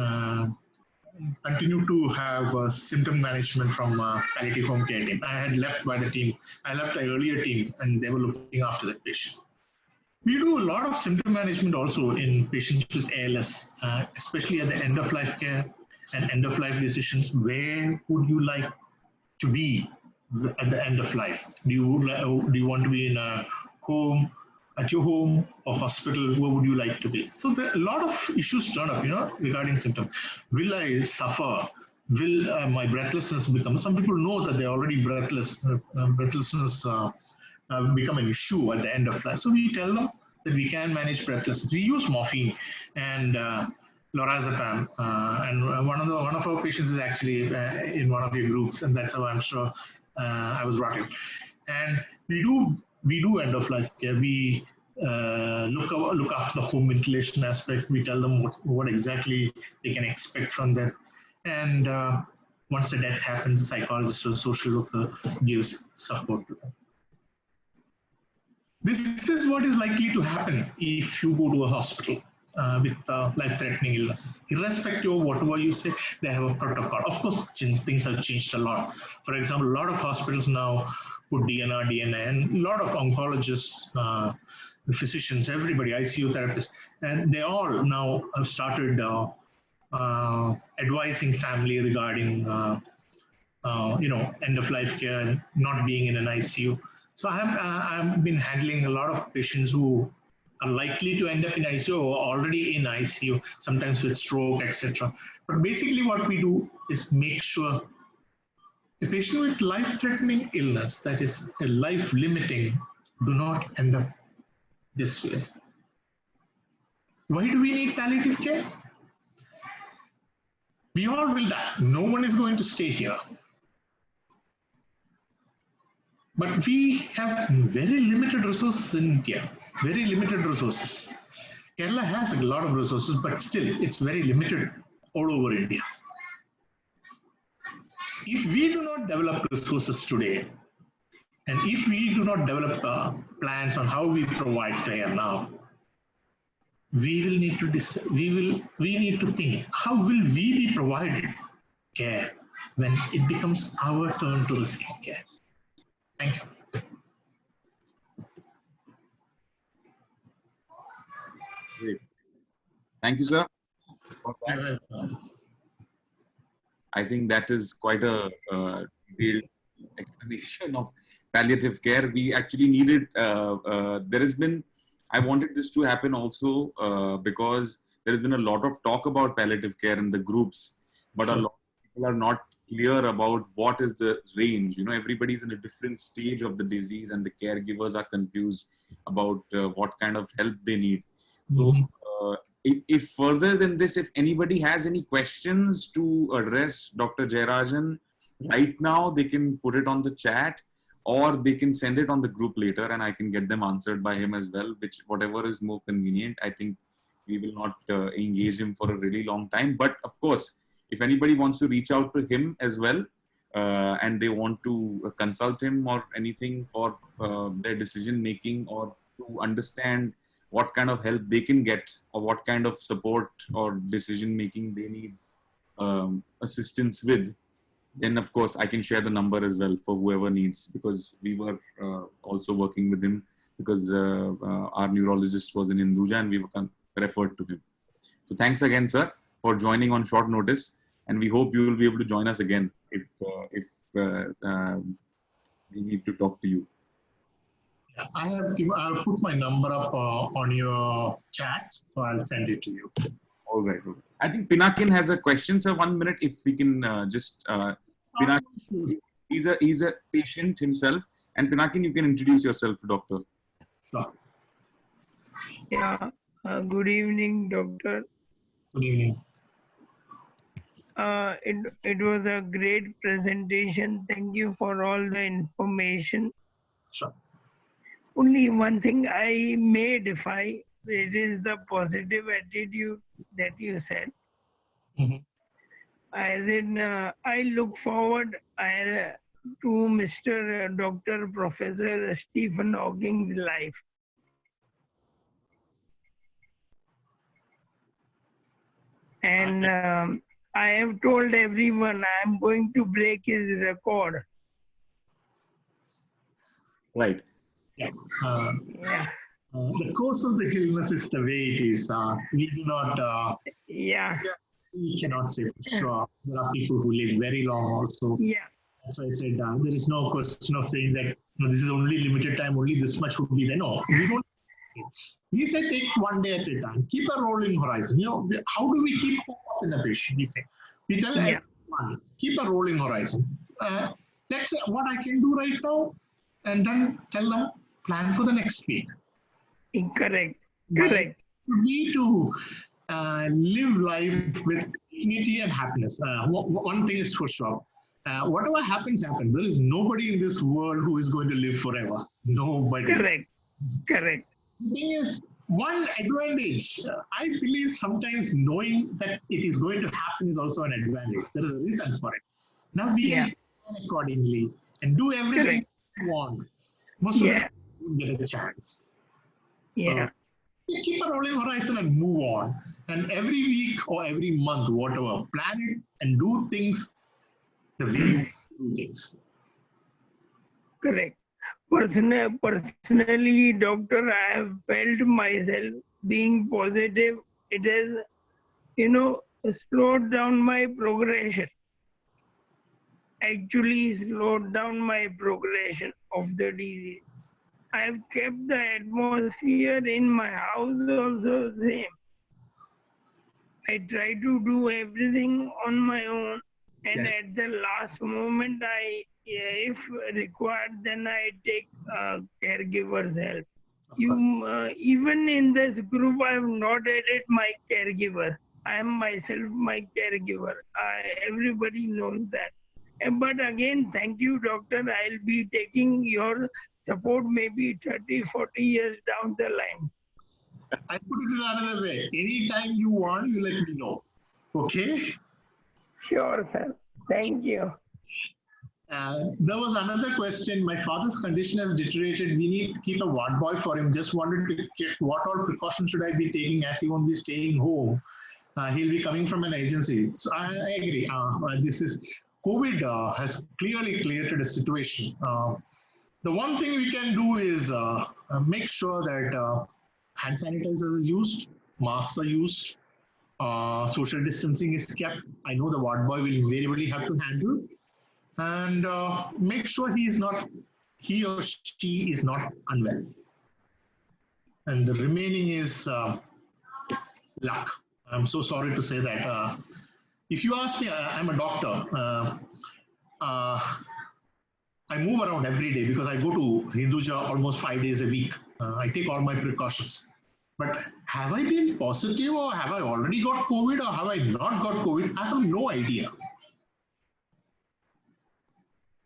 Continued to have symptom management from palliative home care team. I had left by the team. I left the earlier team, and they were looking after that patient. We do a lot of symptom management also in patients with ALS, especially at the end of life care and end of life decisions. Where would you like to be at the end of life? Do you want to be in a home, at your home or hospital? Where would you like to be? So there are a lot of issues turn up, regarding symptoms. Will I suffer? Will my breathlessness become? Some people know that they're already breathless. Breathlessness become an issue at the end of life. So we tell them that we can manage breathlessness. We use morphine and lorazepam, and one of our patients is actually in one of your groups, and that's how I'm sure I was brought in. And we do end of life care. We look after the home ventilation aspect. We tell them what exactly they can expect from that, and once the death happens, the psychologist or social worker gives support to them. This is what is likely to happen if you go to a hospital with life-threatening illnesses. Irrespective of whatever you say, they have a protocol. Of course, things have changed a lot. For example, a lot of hospitals now put DNR, DNA, and a lot of oncologists, physicians, everybody, ICU therapists, and they all now have started advising family regarding end-of-life care, not being in an ICU. So I've been handling a lot of patients who are likely to end up in ICU or already in ICU, sometimes with stroke, etc. But basically what we do is make sure a patient with life-threatening illness, that is a life-limiting, do not end up this way. Why do we need palliative care? We all will die. No one is going to stay here. But we have very limited resources in India, very limited resources. Kerala has a lot of resources, but still it's very limited all over India. If we do not develop resources today, and if we do not develop plans on how we provide care now, we will need to we need to think, how will we be provided care when it becomes our turn to receive care? Thank you. Great. Thank you, sir, for that. I think that is quite a detailed explanation of palliative care. We actually needed, there has been, I wanted this to happen also because there has been a lot of talk about palliative care in the groups, but a lot of people are not clear about what is the range. Everybody's in a different stage of the disease and the caregivers are confused about what kind of help they need. So, if further than this, if anybody has any questions to address Dr. Jayarajan right now, they can put it on the chat or they can send it on the group later and I can get them answered by him as well, whatever is more convenient. I think we will not engage him for a really long time. But of course, if anybody wants to reach out to him as well and they want to consult him or anything for their decision making or to understand what kind of help they can get or what kind of support or decision making they need assistance with, then of course I can share the number as well for whoever needs, because we were also working with him because our neurologist was in Hinduja and we were referred to him. So thanks again, sir, for joining on short notice, and we hope you will be able to join us again if we need to talk to you. I'll put my number up on your chat, so I'll send it to you. All right. I think Pinakin has a question, sir. 1 minute, if we can just. Pinakin, he's a patient himself, and Pinakin, you can introduce yourself to doctor. Sure. Yeah. Good evening, doctor. Good evening. It was a great presentation. Thank you for all the information. Sure. Only one thing I may defy, it is the positive attitude that you said. As in, I look forward to Mr. Dr. Professor Stephen Hawking's life. And I have told everyone I am going to break his record. Right. Yeah. Yeah. The course of the illness is the way it is. We do not. Yeah. We cannot say for sure. There are people who live very long also. Yeah. That's why I said there is no question of saying that this is only limited time, only this much would be there. No, we don't. We say take one day at a time. Keep a rolling horizon. How do we keep hope up in a patient? We tell everyone, keep a rolling horizon. Let's say what I can do right now, and then tell them plan for the next week. Correct. Correct. We to live life with dignity and happiness. One thing is for sure. Whatever happens, happens. There is nobody in this world who is going to live forever. Nobody. Correct. Correct. The thing is, one advantage, I believe sometimes knowing that it is going to happen is also an advantage. There is a reason for it. Now we can plan accordingly and do everything we want. Most of the time, we don't get a chance. So, keep a rolling horizon and move on. And every week or every month, whatever, plan it and do things the way you do things. Correct. Personally, doctor, I have felt myself being positive. It has, slowed down my progression. Actually, slowed down my progression of the disease. I have kept the atmosphere in my house also same. I try to do everything on my own, and at the last moment, if required, then I take caregiver's help. Even in this group, I have not added my caregiver. I am myself my caregiver. Everybody knows that. But again, thank you, doctor. I'll be taking your support maybe 30, 40 years down the line. I put it another way. Anytime you want, you let me know. Okay? Sure, sir. Thank you. There was another question. My father's condition has deteriorated. We need to keep a ward boy for him. Just wanted to check what all precautions should I be taking as he won't be staying home. He'll be coming from an agency. So I agree. This is COVID has clearly created a situation. The one thing we can do is make sure that hand sanitizer is used, masks are used, social distancing is kept. I know the ward boy will invariably have to handle, and make sure he or she is not unwell. And the remaining is luck. I'm so sorry to say that. If you ask me, I'm a doctor. I move around every day because I go to Hinduja almost 5 days a week. I take all my precautions. But have I been positive, or have I already got COVID, or have I not got COVID? I have no idea.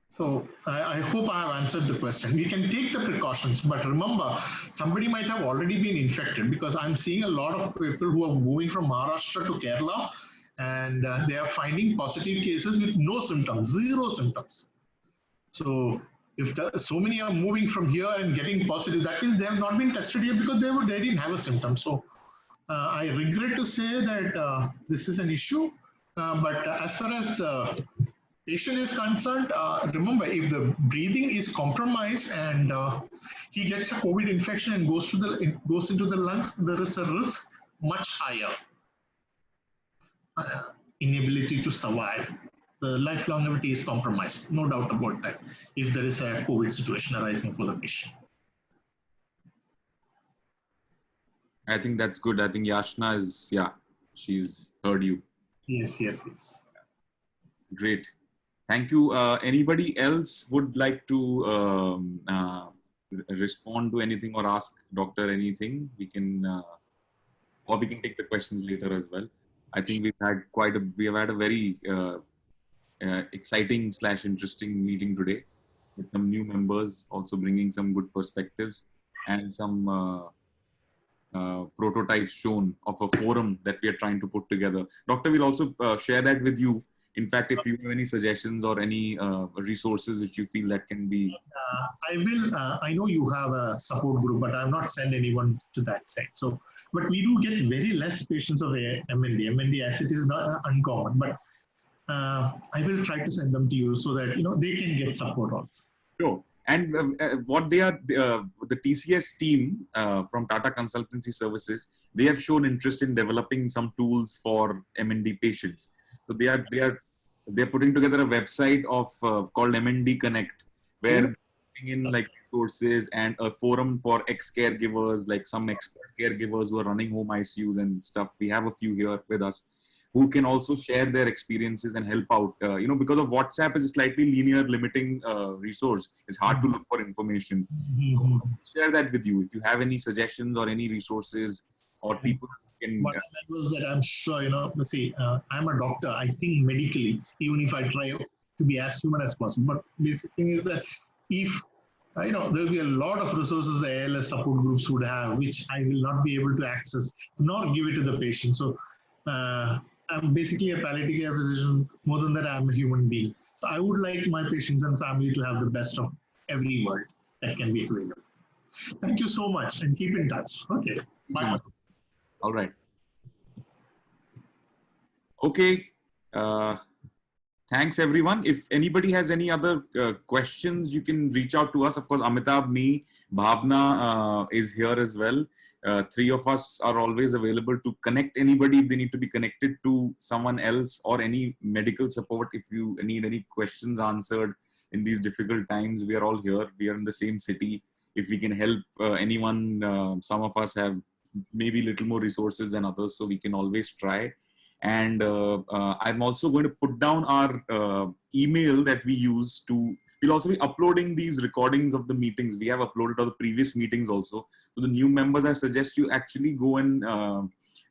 So I hope I have answered the question. We can take the precautions, but remember, somebody might have already been infected, because I'm seeing a lot of people who are moving from Maharashtra to Kerala, and they are finding positive cases with no symptoms, zero symptoms. So if so many are moving from here and getting positive, that means they have not been tested here because they didn't have a symptom. So I regret to say that this is an issue. But as far as the patient is concerned, remember, if the breathing is compromised and he gets a COVID infection and goes into the lungs, there is a risk much higher inability to survive. The life longevity is compromised, no doubt about that, if there is a COVID situation arising for the patient. I think that's good. I think Yashna is, she's heard you. Yes. Great. Thank you. Anybody else would like to respond to anything or ask doctor anything? We can, or we can take the questions later as well. I think we have had a very exciting / interesting meeting today with some new members, also bringing some good perspectives and some prototypes shown of a forum that we are trying to put together. Doctor will also share that with you. In fact, if you have any suggestions or any resources which you feel that can be... I will, I know you have a support group, but I have not sent anyone to that side. So, but we do get very less patients of MND. MND as it is not uncommon, but I will try to send them to you so that they can get support also. Sure. And what they are, the TCS team from Tata Consultancy Services, they have shown interest in developing some tools for MND patients. So they're putting together a website of called MND Connect, where they're putting in like resources and a forum for ex-caregivers, like some expert caregivers who are running home ICUs and stuff. We have a few here with us who can also share their experiences and help out. Because of WhatsApp is a slightly linear, limiting resource. It's hard to look for information. Share that with you. If you have any suggestions or any resources or people can. What I meant was that I'm sure, let's say, I'm a doctor. I think medically, even if I try to be as human as possible. But basic thing is that if there'll be a lot of resources the ALS support groups would have, which I will not be able to access, nor give it to the patient. So I'm basically a palliative care physician. More than that, I'm a human being. So I would like my patients and family to have the best of every world that can be available. Thank you so much and keep in touch. Okay. Bye. All right. Okay. Thanks, everyone. If anybody has any other questions, you can reach out to us. Of course, Amitabh, me, Bhavna is here as well. Three of us are always available to connect anybody if they need to be connected to someone else or any medical support. If you need any questions answered in these difficult times, we are all here. We are in the same city. If we can help anyone, some of us have maybe little more resources than others, so we can always try. And I'm also going to put down our email that we use to, we'll also be uploading these recordings of the meetings. We have uploaded all the previous meetings also. So the new members, I suggest you actually go and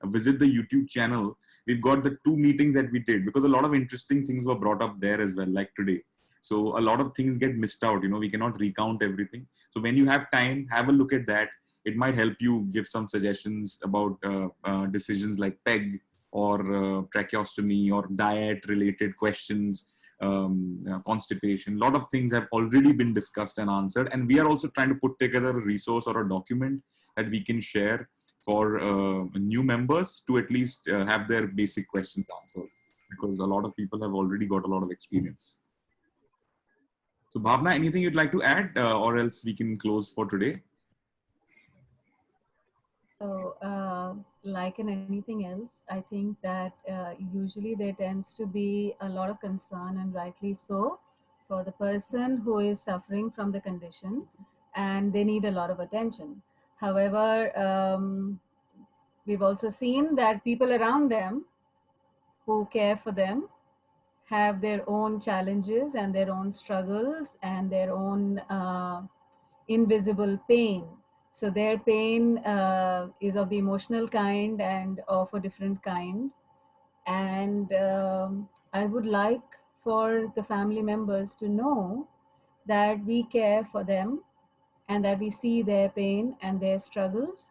visit the YouTube channel. We've got the 2 meetings that we did because a lot of interesting things were brought up there as well, like today. So a lot of things get missed out, we cannot recount everything. So when you have time, have a look at that. It might help you give some suggestions about decisions like PEG or tracheostomy or diet related questions, constipation. A lot of things have already been discussed and answered. And we are also trying to put together a resource or a document that we can share for new members to at least have their basic questions answered, because a lot of people have already got a lot of experience. So Bhavna, anything you'd like to add or else we can close for today? So, like in anything else, I think that usually there tends to be a lot of concern, and rightly so, for the person who is suffering from the condition, and they need a lot of attention. However, we've also seen that people around them who care for them have their own challenges and their own struggles and their own invisible pain. So their pain is of the emotional kind and of a different kind. And I would like for the family members to know that we care for them and that we see their pain and their struggles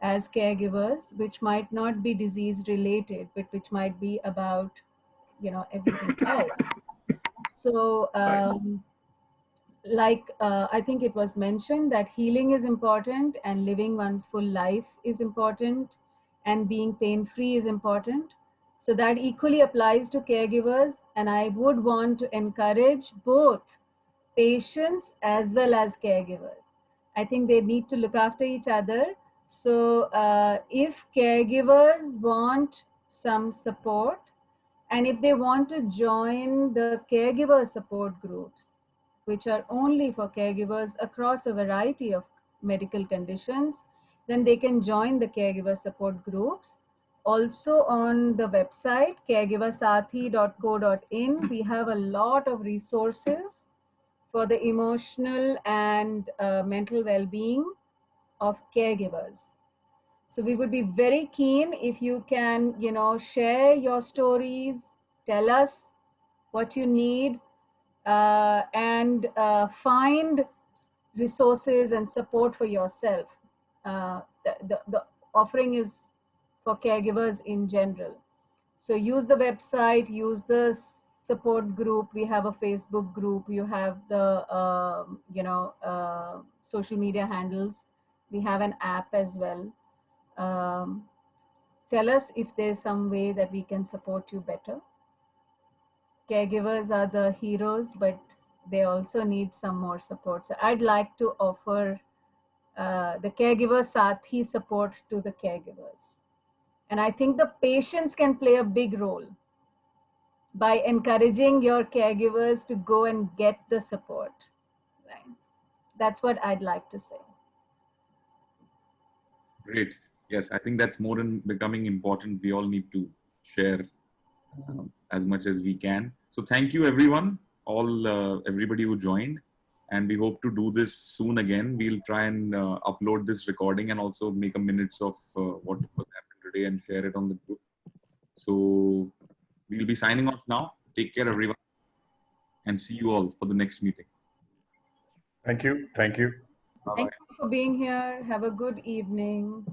as caregivers, which might not be disease related, but which might be about, everything else. So, I think it was mentioned that healing is important and living one's full life is important and being pain-free is important. So that equally applies to caregivers, and I would want to encourage both patients as well as caregivers. I think they need to look after each other. So if caregivers want some support, and if they want to join the caregiver support groups, which are only for caregivers across a variety of medical conditions, then they can join the caregiver support groups. Also on the website, caregiversathi.co.in, we have a lot of resources for the emotional and mental well-being of caregivers. So we would be very keen if you can, share your stories, tell us what you need, and find resources and support for yourself. The offering is for caregivers in general. So use the website, use the support group. We have a Facebook group. You have the, social media handles. We have an app as well. Tell us if there's some way that we can support you better. Caregivers are the heroes, but they also need some more support. So I'd like to offer the caregiver Sathi support to the caregivers. And I think the patients can play a big role by encouraging your caregivers to go and get the support. Right? That's what I'd like to say. Great. Yes, I think that's more in becoming important. We all need to share as much as we can. So thank you everyone, everybody who joined, and we hope to do this soon again. We'll try and upload this recording and also make a minutes of what happened today and share it on the group. So we'll be signing off now. Take care everyone, and see you all for the next meeting. Thank you. Thank you. Thank you for being here. Have a good evening.